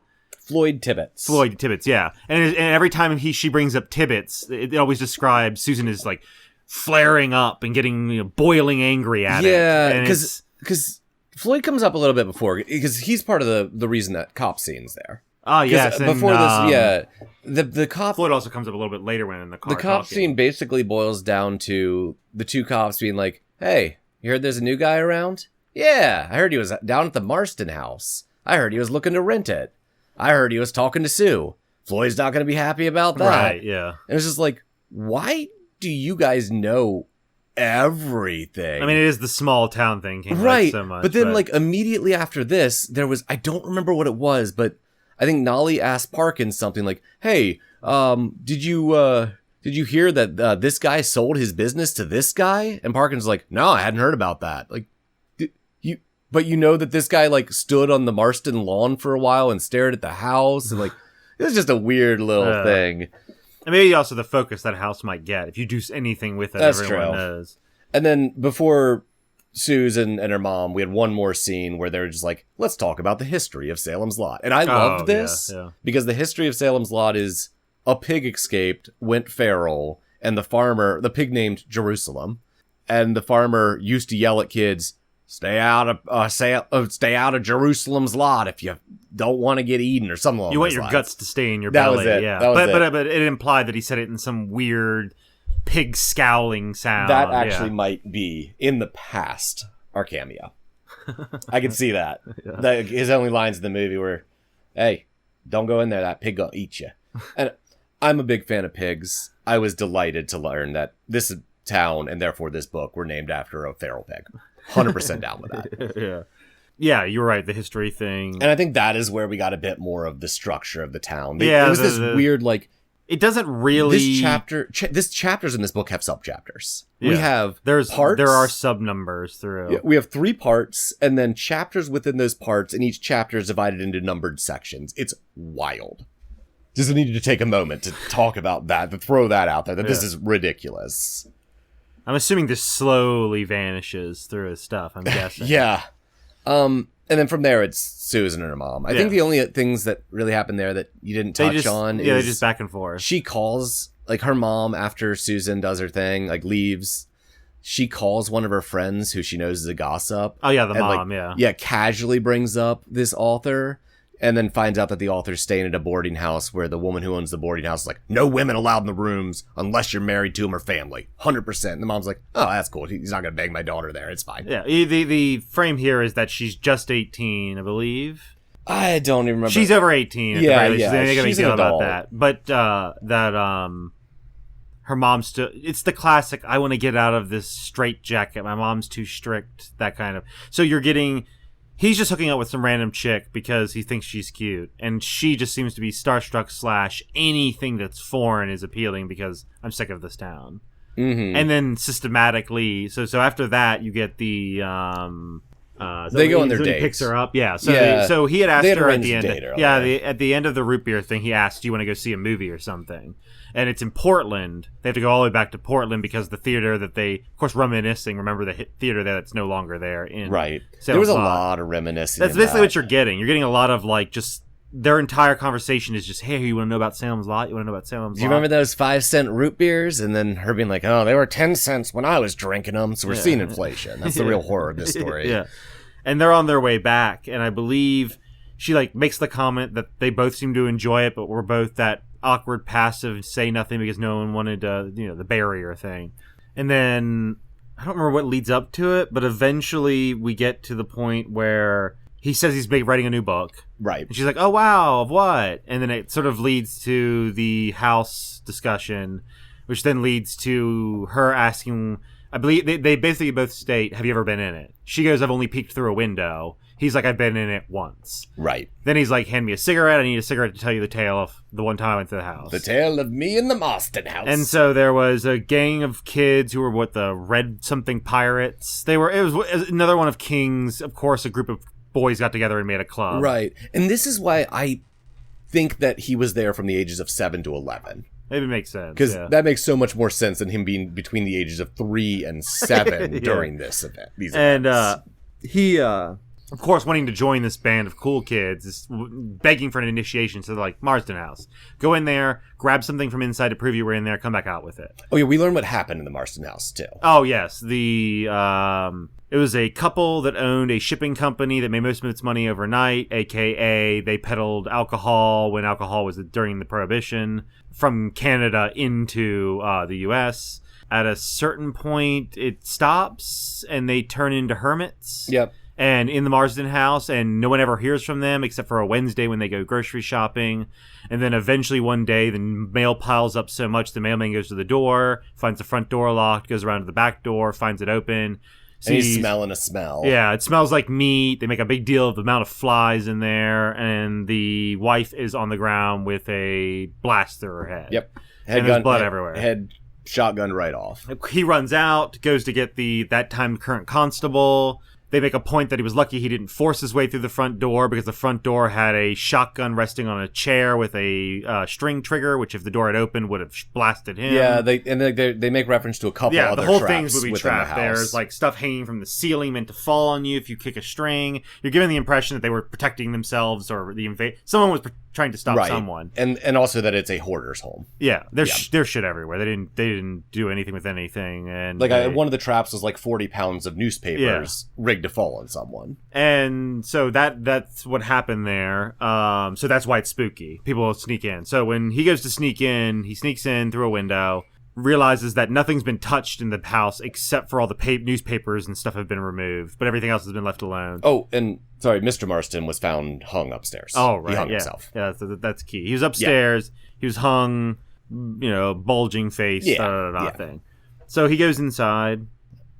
Floyd Tibbets, yeah. And every time she brings up Tibbets, it always describes Susan as like flaring up and getting boiling angry at it. Yeah, because Floyd comes up a little bit before, because he's part of the reason that cop scene's there. Oh, yes. Before the cop... Floyd also comes up a little bit later when in the car. The cop scene basically boils down to the two cops being like, hey, you heard there's a new guy around? Yeah, I heard he was down at the Marston house. I heard he was looking to rent it. I heard he was talking to Sue. Floyd's not going to be happy about that. Right, yeah. And it's just like, why do you guys know everything? I mean, it is the small town thing. Right. So much, but then, like, immediately after this, there was, I don't remember what it was, but I think Nolly asked Parkins something like, hey, did you hear that this guy sold his business to this guy? And Parkins was like, no, I hadn't heard about that. Like, but you know that this guy, like, stood on the Marston lawn for a while and stared at the house. And, like, it was just a weird little thing. And maybe also the focus that house might get. If you do anything with it, That's everyone true. knows. And then before Susan and her mom, we had one more scene where they're just like, let's talk about the history of Salem's Lot. And I loved this because the history of Salem's Lot is a pig escaped, went feral, and the pig named Jerusalem. And the farmer used to yell at kids, stay out of Jerusalem's lot if you don't want to get eaten or something like that. You want your guts to stay in your belly. That was it. Yeah. That was but it implied that he said it in some weird pig scowling sound. That actually might be, in the past, our cameo. I can see that. His only lines in the movie were, hey, don't go in there, that pig gonna eat you. And I'm a big fan of pigs. I was delighted to learn that this town, and therefore this book, were named after a feral pig. 100% down with that. Yeah, you're right. The history thing. And I think that is where we got a bit more of the structure of the town. It was this weird, like... It doesn't really... This chapters in this book have sub-chapters. Yeah. We have parts. There are sub-numbers through. Yeah, we have 3 parts, and then chapters within those parts, and each chapter is divided into numbered sections. It's wild. Just needed to take a moment to talk about that, to throw that out there, that this is ridiculous. I'm assuming this slowly vanishes through his stuff, I'm guessing. Yeah. And then from there, it's Susan and her mom. I think the only things that really happened there that you didn't touch on is... Yeah, they just back and forth. She calls, like, her mom, after Susan does her thing, like, leaves, she calls one of her friends who she knows is a gossip. Oh, yeah, the and, mom, like, yeah, casually brings up this author, and then finds out that the author's staying at a boarding house where the woman who owns the boarding house is like, no women allowed in the rooms unless you're married to him or family. 100%. And the mom's like, oh, that's cool. He's not going to bang my daughter there. It's fine. Yeah, the frame here is that she's just 18, I believe. I don't even remember. She's over 18. At the very least. They're gonna she's an adult. about that. But her mom's still... It's the classic, I want to get out of this straitjacket. My mom's too strict. That kind of... So you're getting... He's just hooking up with some random chick because he thinks she's cute. And she just seems to be starstruck / anything that's foreign is appealing because I'm sick of this town. Mm-hmm. And then systematically... So after that, you get the... they go on their dates. He picks her up. Yeah. So he had asked her at the end. At the end of the root beer thing, he asked, do you want to go see a movie or something? And it's in Portland. They have to go all the way back to Portland because the theater that they, of course, reminiscing. Remember the theater that's no longer there. Right. Salem's there was a Lot. lot of reminiscing. That's basically what you're getting. You're getting a lot of like just their entire conversation is just, hey, you want to know about Salem's Lot? You want to know about Salem's Lot? Do you remember those 5-cent root beers? And then her being like, oh, they were 10 cents when I was drinking them. So we're seeing inflation. That's the real horror of this story. Yeah. And they're on their way back. And I believe she like makes the comment that they both seem to enjoy it, but we're both that awkward, passive, say nothing because no one wanted the barrier thing. And then I don't remember what leads up to it, but eventually we get to the point where he says he's writing a new book. Right. And she's like, oh, wow, of what? And then it sort of leads to the house discussion, which then leads to her asking, I believe they basically both state, have you ever been in it? She goes, I've only peeked through a window. He's like, I've been in it once. Right. Then he's like, hand me a cigarette. I need a cigarette to tell you the tale of the one time I went to the house. The tale of me in the Marston house. And so there was a gang of kids who were the red something pirates. It was another one of King's, of course, a group of boys got together and made a club. Right. And this is why I think that he was there from the ages of 7 to 11. Maybe it makes sense. Because that makes so much more sense than him being between the ages of 3 and 7 yeah. during this event. These and events. he, of course, wanting to join this band of cool kids, is begging for an initiation. So they're like, Marsden House. Go in there, grab something from inside to prove you were in there, come back out with it. Oh, yeah, we learned what happened in the Marston House, too. Oh, yes. It was a couple that owned a shipping company that made most of its money overnight, a.k.a. they peddled alcohol when alcohol was during the Prohibition from Canada into the U.S. At a certain point, it stops, and they turn into hermits. Yep. And in the Marsden house, and no one ever hears from them except for a Wednesday when they go grocery shopping. And then eventually one day, the mail piles up so much, the mailman goes to the door, finds the front door locked, goes around to the back door, finds it open. And he's smelling a smell. Yeah, it smells like meat. They make a big deal of the amount of flies in there, and the wife is on the ground with a blast through her head. Yep. And there's blood everywhere. Head shotgun right off. He runs out, goes to get that time current constable. They make a point that he was lucky he didn't force his way through the front door because the front door had a shotgun resting on a chair with a string trigger, which if the door had opened would have blasted him. Yeah, they make reference to a couple other traps. Yeah, the whole thing's would be within trapped. the house. There's like stuff hanging from the ceiling meant to fall on you if you kick a string. You're given the impression that they were protecting themselves or someone was trying to stop someone. And also that it's a hoarder's home. Yeah, there's shit everywhere. They didn't do anything with anything. And one of the traps was like 40 pounds of newspapers rigged to fall on someone. And so that's what happened there. So that's why it's spooky. People will sneak in. So when he goes to sneak in, he sneaks in through a window, realizes that nothing's been touched in the house except for all the newspapers and stuff have been removed, but everything else has been left alone. Oh, and sorry, Mr. Marston was found hung upstairs. Oh, right. He hung yeah. himself. Yeah, that's key. He was upstairs. Yeah. He was hung, bulging face, thing. So he goes inside.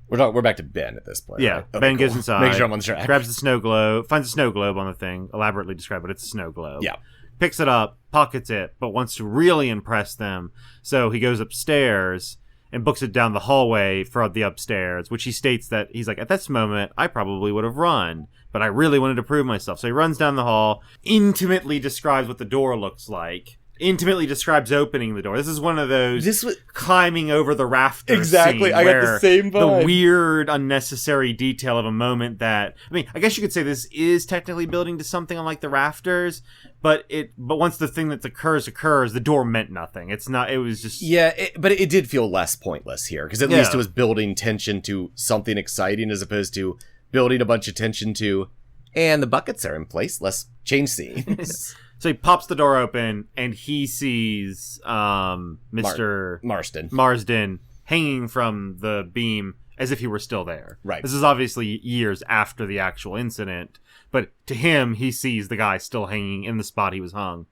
We're back to Ben at this point. Yeah, right? Okay, Ben cool. goes inside. Make sure I'm on the track. Grabs the snow globe, finds a snow globe on the thing, elaborately described, but it's a snow globe. Yeah. Picks it up, pockets it, but wants to really impress them. So he goes upstairs and books it down the hallway for the upstairs, which he states that he's like, at this moment, I probably would have run, but I really wanted to prove myself. So he runs down the hall, intimately describes what the door looks like, intimately describes opening the door. This is one of those climbing over the rafters. Exactly, I got the same vibe. The weird, unnecessary detail of a moment that, I guess you could say this is technically building to something unlike the rafters, but once the thing that occurs, the door meant nothing. It's not, it was just... Yeah, but it did feel less pointless here, because at least it was building tension to something exciting as opposed to building a bunch of tension to, and the buckets are in place, let's change scenes. So he pops the door open, and he sees Mr. Marsden hanging from the beam as if he were still there. Right. This is obviously years after the actual incident, but to him, he sees the guy still hanging in the spot he was hung.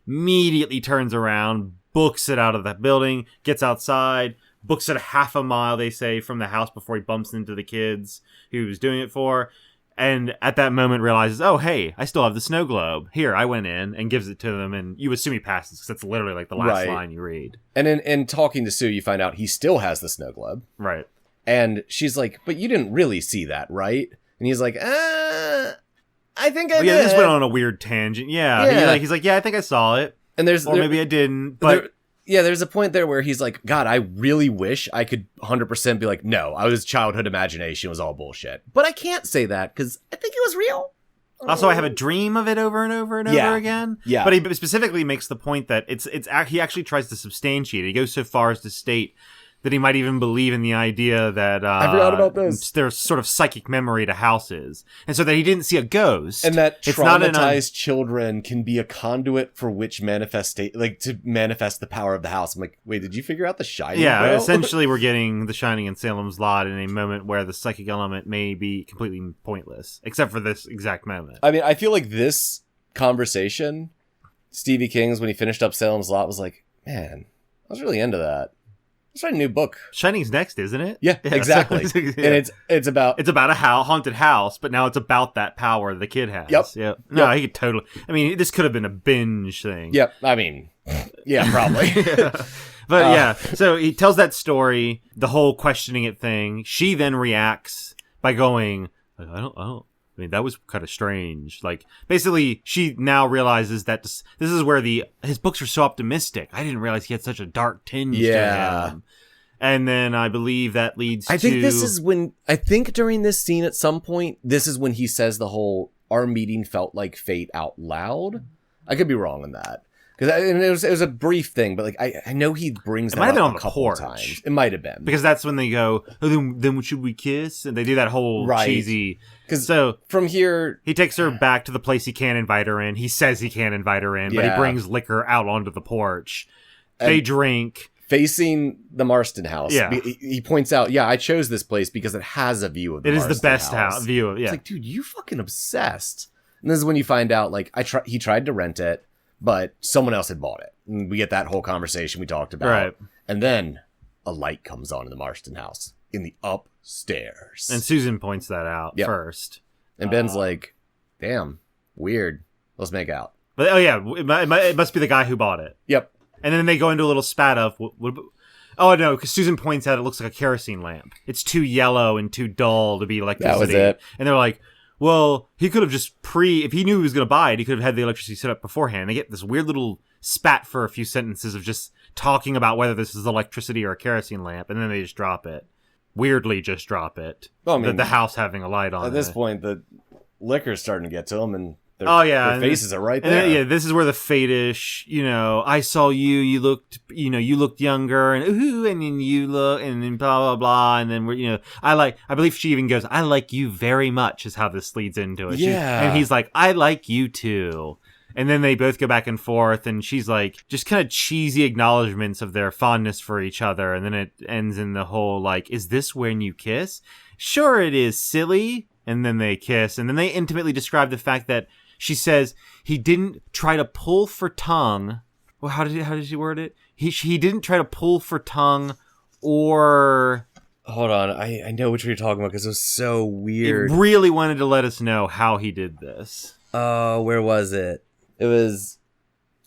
Immediately turns around, books it out of that building, gets outside, books it a half a mile, they say, from the house before he bumps into the kids who he was doing it for. And at that moment realizes, oh, hey, I still have the snow globe. Here, I went in and gives it to them. And you assume he passes because that's literally like the last line you read. And in talking to Sue, you find out he still has the snow globe. Right. And she's like, but you didn't really see that, right? And he's like, I think I did. Yeah, this went on a weird tangent. Yeah. He's like, yeah, I think I saw it. And maybe I didn't. But there's a point there where he's like, God, I really wish I could 100% be like, no, I was childhood imagination, it was all bullshit. But I can't say that because I think it was real. Also, I have a dream of it over and over and over again. Yeah. But he specifically makes the point that he actually tries to substantiate it. He goes so far as to state that he might even believe in the idea that I forgot about this. There's sort of psychic memory to houses, and so that he didn't see a ghost, and that it's not traumatized children can be a conduit for which to manifest the power of the house. I'm like, wait, did you figure out The Shining? Yeah, bro? essentially, we're getting The Shining and Salem's Lot in a moment where the psychic element may be completely pointless, except for this exact moment. I mean, I feel like this conversation, Stevie King's, when he finished up Salem's Lot, was like, man, I was really into that. Let's write a new book. Shining's next, isn't it? Yeah, exactly. Yeah. And it's about a haunted house, but now it's about that power the kid has. Yep. No, he could totally. I mean, this could have been a binge thing. Yep. I mean, yeah, probably. Yeah. But yeah, so he tells that story, the whole questioning it thing. She then reacts by going, I don't. I mean, that was kind of strange. Like, basically, she now realizes that this is where his books are so optimistic. I didn't realize he had such a dark tinge to him. And then I believe that leads to... I think during this scene at some point, this is when he says the whole, our meeting felt like fate out loud. I could be wrong on that. Because it was a brief thing, but like I know he brings that up a couple of times. It might have been. Because that's when they go, oh, then should we kiss? And they do that whole cheesy... So from here... He takes her back to the place he can't invite her in. He says he can't invite her in, but he brings liquor out onto the porch. They drink... Facing the Marston house. Yeah. He points out, I chose this place because it has a view of the Marston house. It is the best view of, It's like, dude, you fucking obsessed. And this is when you find out, like, he tried to rent it, but someone else had bought it. And we get that whole conversation we talked about. Right. And then a light comes on in the Marston house in the upstairs. And Susan points that out first. And Ben's like, damn, weird. Let's make out. But it must be the guy who bought it. Yep. And then they go into a little spat of, oh no, because Susan points out it looks like a kerosene lamp. It's too yellow and too dull to be electricity. That was it. And they're like, well, he could have just if he knew he was going to buy it, he could have had the electricity set up beforehand. They get this weird little spat for a few sentences of just talking about whether this is electricity or a kerosene lamp, and then they just drop it. Weirdly just drop it. Well, I mean, the house having a light on it. At this point, the liquor's starting to get to them, and their faces are right there. And this is where the fetish, I saw you looked younger, and then you look, and then blah, blah, blah, and then I believe she even goes, I like you very much, is how this leads into it. Yeah. And he's like, I like you too. And then they both go back and forth, and she's like, just kind of cheesy acknowledgments of their fondness for each other, and then it ends in the whole, like, is this when you kiss? Sure it is, silly. And then they kiss, and then they intimately describe the fact that she says he didn't try to pull for tongue. Well, how did she word it? He didn't try to pull for tongue or... Hold on, I know what you're talking about because it was so weird. He really wanted to let us know how he did this. Oh, where was it? It was...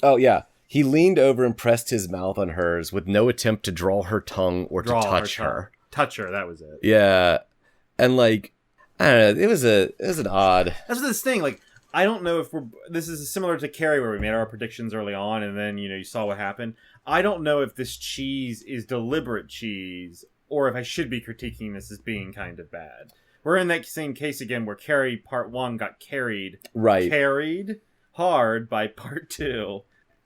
Oh, yeah. He leaned over and pressed his mouth on hers with no attempt to draw her tongue or to touch her. Touch her, that was it. Yeah. And like, I don't know, it was an odd... That's this thing, like, I don't know if this is similar to Carrie where we made our predictions early on and then, you saw what happened. I don't know if this cheese is deliberate cheese or if I should be critiquing this as being kind of bad. We're in that same case again where Carrie Part 1 got carried hard by Part 2.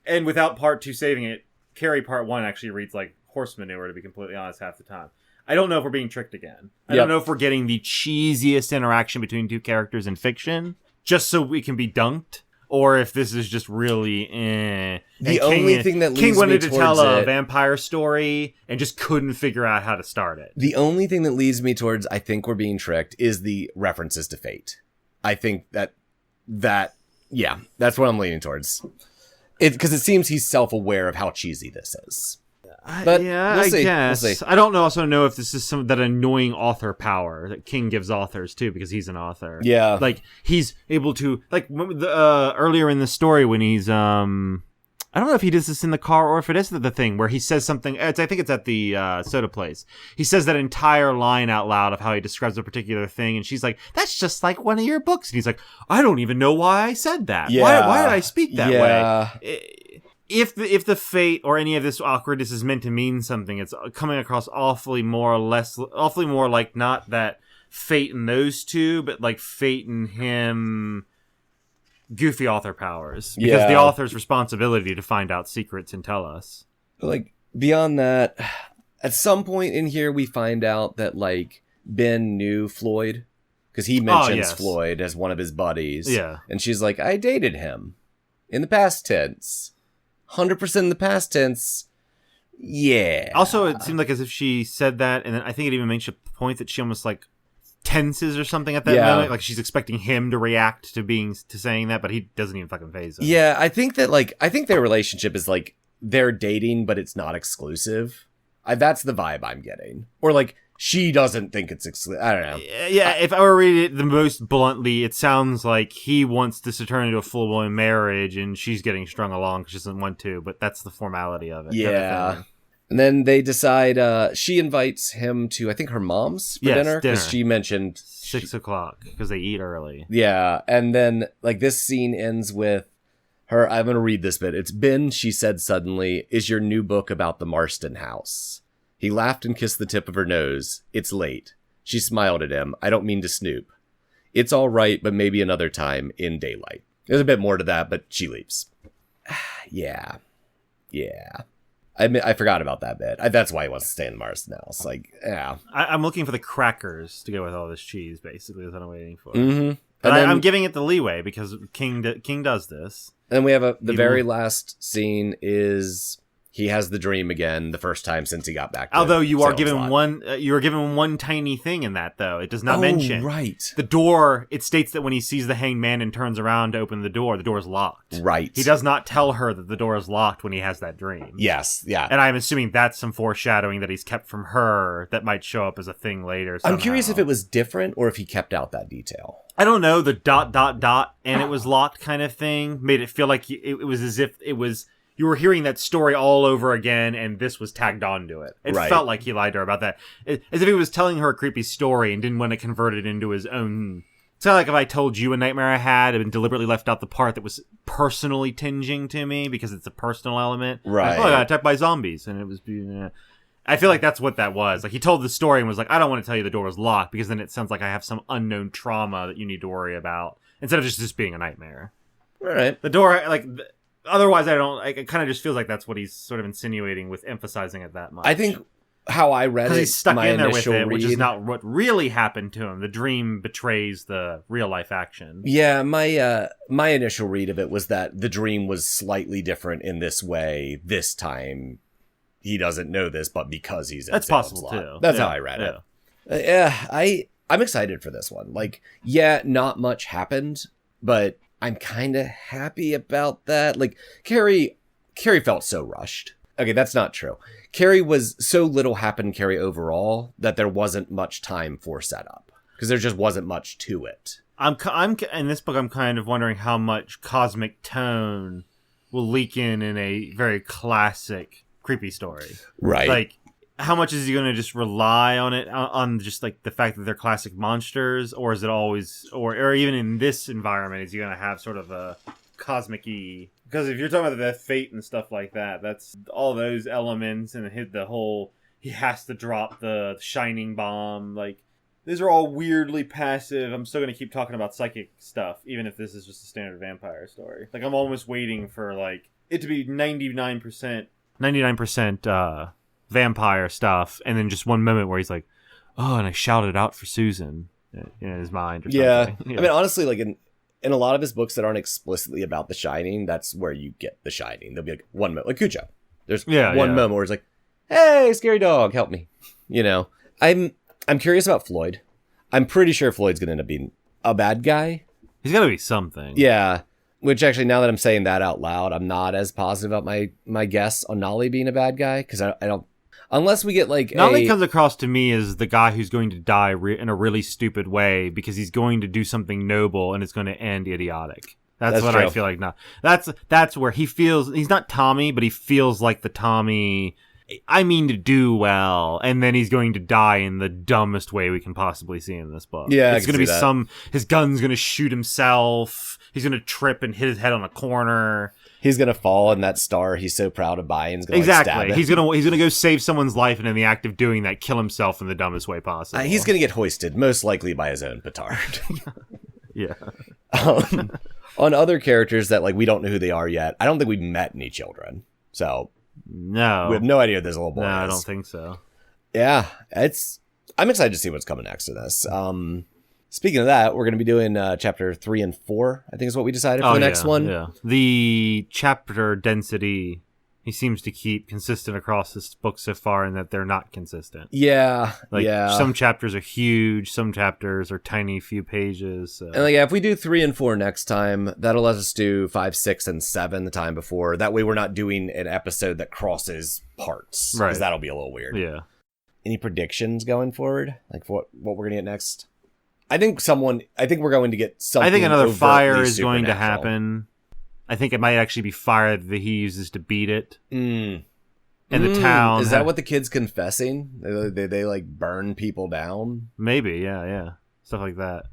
And without Part 2 saving it, Carrie Part 1 actually reads like horse manure, to be completely honest, half the time. I don't know if we're being tricked again. I don't know if we're getting the cheesiest interaction between two characters in fiction just so we can be dunked, or if this is just really The only thing that leads King wanted me to tell a it, vampire story and just couldn't figure out how to start it. The only thing that leads me towards I think we're being tricked is the references to fate. I think that that's what I'm leaning towards. Because it seems he's self-aware of how cheesy this is. But I guess. We'll see. I don't also know if this is that annoying author power that King gives authors too, because he's an author. Yeah, like he's able to earlier in the story when he's I don't know if he does this in the car or if it is the thing where he says something. I think it's at the soda place. He says that entire line out loud of how he describes a particular thing, and she's like, "That's just like one of your books." And he's like, "I don't even know why I said that. Yeah. Why did I speak that way?" If the fate or any of this awkwardness is meant to mean something, it's coming across awfully more like not that fate in those two, but like fate in him. Goofy author powers, because the author's responsibility to find out secrets and tell us. Like beyond that, At some point in here, we find out that, like, Ben knew Floyd. Because he mentions Floyd as one of his buddies. Yeah. And she's like, I dated him. In the past tense. 100% in the past tense. Yeah. Also, it seemed like as if she said that, and then I think it even makes a point that she almost, like, tenses or something at that moment. Like, she's expecting him to react to saying that, but he doesn't even fucking phase him. Yeah, I think that, like, their relationship is, like, they're dating, but it's not exclusive. That's the vibe I'm getting. Or, like, she doesn't think it's exclusive. I don't know. Yeah, if I were reading it the most bluntly, it sounds like he wants this to turn into a full-blown marriage, and she's getting strung along because she doesn't want to, but that's the formality of it. Yeah. And then they decide, she invites him to, I think, her mom's for dinner. Because she mentioned 6 o'clock, because they eat early. Yeah, and then, like, this scene ends with her, I'm going to read this bit. It's Ben, she said suddenly, is your new book about the Marston house. He laughed and kissed the tip of her nose. It's late. She smiled at him. I don't mean to snoop. It's all right, but maybe another time in daylight. There's a bit more to that, but she leaves. Yeah. I forgot about that bit. That's why he wants to stay in the Marston house. Like, yeah. I'm looking for the crackers to go with all this cheese, basically, is what I'm waiting for. Mm-hmm. But I'm giving it the leeway because King does this. And we have the very last scene is he has the dream again, the first time since he got back. Although you are given one tiny thing in that, though. It does not mention right. The door. It states that when he sees the hanged man and turns around to open the door is locked. Right. He does not tell her that the door is locked when he has that dream. Yes. Yeah. And I'm assuming that's some foreshadowing that he's kept from her that might show up as a thing later. Somehow. I'm curious if it was different or if he kept out that detail. I don't know. The ... and it was locked kind of thing made it feel like it was as if it was. You were hearing that story all over again, and this was tagged onto it. It felt like he lied to her about that. As if he was telling her a creepy story and didn't want to convert it into his own. It's kind of like if I told you a nightmare I had and deliberately left out the part that was personally tinging to me because it's a personal element. Right. Like, I got attacked by zombies, and it was... I feel like that's what that was. Like, he told the story and was like, I don't want to tell you the door was locked because then it sounds like I have some unknown trauma that you need to worry about instead of just being a nightmare. All right. The door, like... Otherwise, it kind of just feels like that's what he's sort of insinuating with emphasizing it that much. I think how I read it, he's stuck my in there with it, read, which is not what really happened to him. The dream betrays the real life action. Yeah, my initial read of it was that the dream was slightly different in this way. This time, he doesn't know this, but because he's in that's Salem's possible lot. too. That's how I read it. I'm excited for this one. Like, not much happened, but I'm kind of happy about that. Like, Carrie felt so rushed. Okay, that's not true. Carrie was so little happened Carrie overall that there wasn't much time for setup because there just wasn't much to it. I'm in this book. I'm kind of wondering how much cosmic tone will leak in a very classic creepy story. Right. Like, how much is he going to just rely on it, on just like the fact that they're classic monsters, or is it always, or even in this environment, is he going to have sort of a cosmic-y? Because if you're talking about the fate and stuff like that, that's all those elements and the whole, he has to drop the shining bomb, like, these are all weirdly passive. I'm still going to keep talking about psychic stuff, even if this is just a standard vampire story. Like, I'm almost waiting for, like, it to be 99% vampire stuff, and then just one moment where he's like, oh, and I shouted out for Susan in his mind or something. Yeah. I mean, honestly, like, in a lot of his books that aren't explicitly about The Shining, that's where you get The Shining. There'll be, like, one moment, like Cujo. There's one moment where it's like, hey, scary dog, help me. You know? I'm curious about Floyd. I'm pretty sure Floyd's going to end up being a bad guy. He's got to be something. Yeah. Which actually, now that I'm saying that out loud, I'm not as positive about my guess on Nolly being a bad guy, because I don't... Unless we get like Nolly comes across to me as the guy who's going to die in a really stupid way because he's going to do something noble and it's going to end idiotic. That's what true. I feel like now. That's where he feels... He's not Tommy, but he feels like the Tommy... I mean to do well, and then he's going to die in the dumbest way we can possibly see in this book. Yeah, it's going to be his gun's going to shoot himself. He's going to trip and hit his head on a corner. He's going to fall, and that star he's so proud of buying is going to exactly. Like, stab he's going to go save someone's life, and in the act of doing that, kill himself in the dumbest way possible. He's going to get hoisted, most likely by his own petard. Yeah. On other characters that like we don't know who they are yet, I don't think we've met any children, so. No. We have no idea who this little boy is. I don't think so. Yeah, I'm excited to see what's coming next to this. Speaking of that, we're going to be doing chapter 3 and 4, I think is what we decided for the next one. Yeah. The chapter density, he seems to keep consistent across this book so far, in that they're not consistent. Yeah, Some chapters are huge, some chapters are tiny, few pages. So. And if we do 3 and 4 next time, that'll let us do 5, 6, and 7 the time before. That way we're not doing an episode that crosses parts. Right. Because that'll be a little weird. Yeah. Any predictions going forward? Like what we're going to get next? I think we're going to get something. I think another fire is going to supernatural. happen. I think it might actually be fire that he uses to beat it. And the town. Is that what the kid's confessing? They like burn people down? Maybe, yeah. Stuff like that.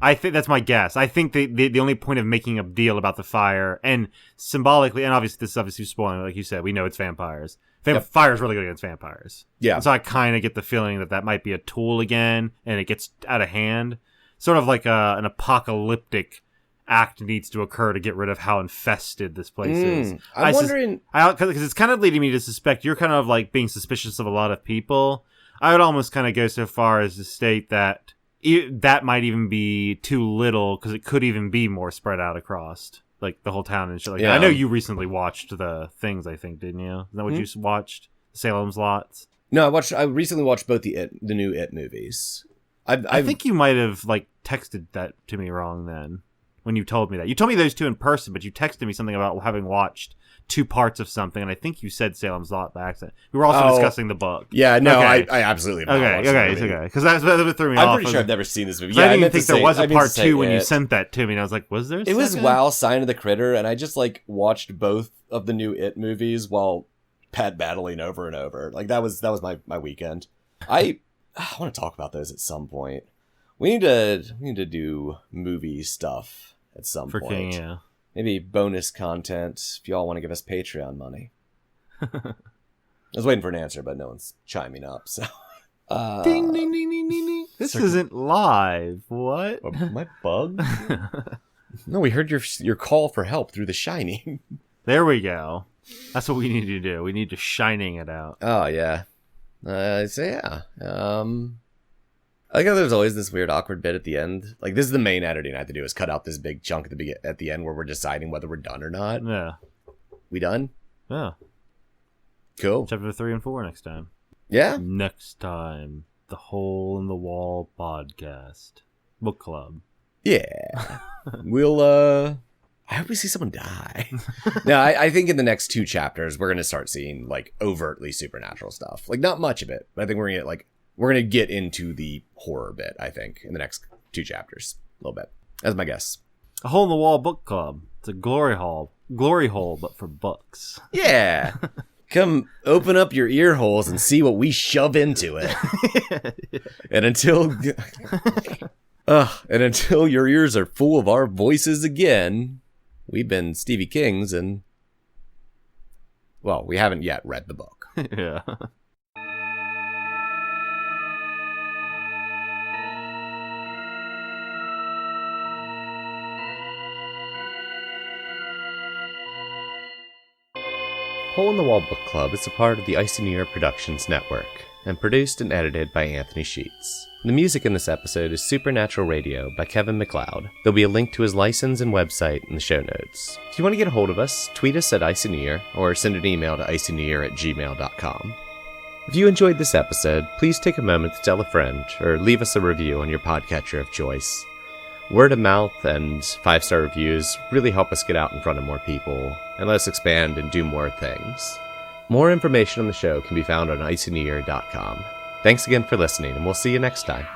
I think that's my guess. I think the only point of making a deal about the fire, and symbolically, and obviously this is obviously spoiling, like you said, we know it's vampires. Fire's really good against vampires. Yeah. And so I kind of get the feeling that might be a tool again, and it gets out of hand. Sort of like an apocalyptic act needs to occur to get rid of how infested this place is. I'm wondering... Because it's kind of leading me to suspect you're kind of like being suspicious of a lot of people. I would almost kind of go so far as to state that that might even be too little, because it could even be more spread out across like the whole town and shit like that. I know you recently watched the things, I think, didn't you? Is that what you watched? Salem's Lots? No, I recently watched both the new It movies. I think you might have like texted that to me wrong then when you told me that. You told me those two in person, but you texted me something about having watched 2 parts of something, and I think you said Salem's Lot by accident. We were also discussing the book. Yeah, no, okay. I absolutely have not Okay. Because that threw me off. I'm pretty sure I've never seen this movie. Yeah, I didn't even think there was a part 2 when you sent that to me, and I was like, was there a It was Sign of the Critter, and I just like watched both of the new It movies while pet battling over and over. Like that was my weekend. I want to talk about those at some point. We need to do movie stuff at some point. King, yeah. Maybe bonus content if y'all want to give us Patreon money. I was waiting for an answer, but no one's chiming up. So, ding ding ding ding ding ding. This isn't live. What? Am I bugged? No, we heard your call for help through The Shining. There we go. That's what we need to do. We need to shining it out. Oh yeah. So yeah. I like how there's always this weird awkward bit at the end. Like this is the main editing I have to do, is cut out this big chunk at the end where we're deciding whether we're done or not. Yeah. We done? Yeah. Cool. Chapter 3 and 4 next time. Yeah. Next time, the Hole in the Wall podcast. Book club. Yeah. We'll I hope we see someone die. No, I think in the next 2 chapters we're gonna start seeing like overtly supernatural stuff. Like not much of it, but I think we're gonna get into the horror bit, I think, in the next 2 chapters. A little bit. That's my guess. A Hole in the Wall book club. It's a glory hole, but for books. Yeah. Come open up your ear holes and see what we shove into it. And until your ears are full of our voices again, we've been Stevie Kings, and well, we haven't yet read the book. Yeah. Hole in the Wall Book Club is a part of the Icynewyear Productions Network, and produced and edited by Anthony Sheets. The music in this episode is Supernatural Radio by Kevin MacLeod. There'll be a link to his license and website in the show notes. If you want to get a hold of us, tweet us at Icynewyear, or send an email to icynewyear@gmail.com. If you enjoyed this episode, please take a moment to tell a friend, or leave us a review on your podcatcher of choice. Word of mouth and 5-star reviews really help us get out in front of more people, and let us expand and do more things. More information on the show can be found on icynewyear.com. Thanks again for listening, and we'll see you next time.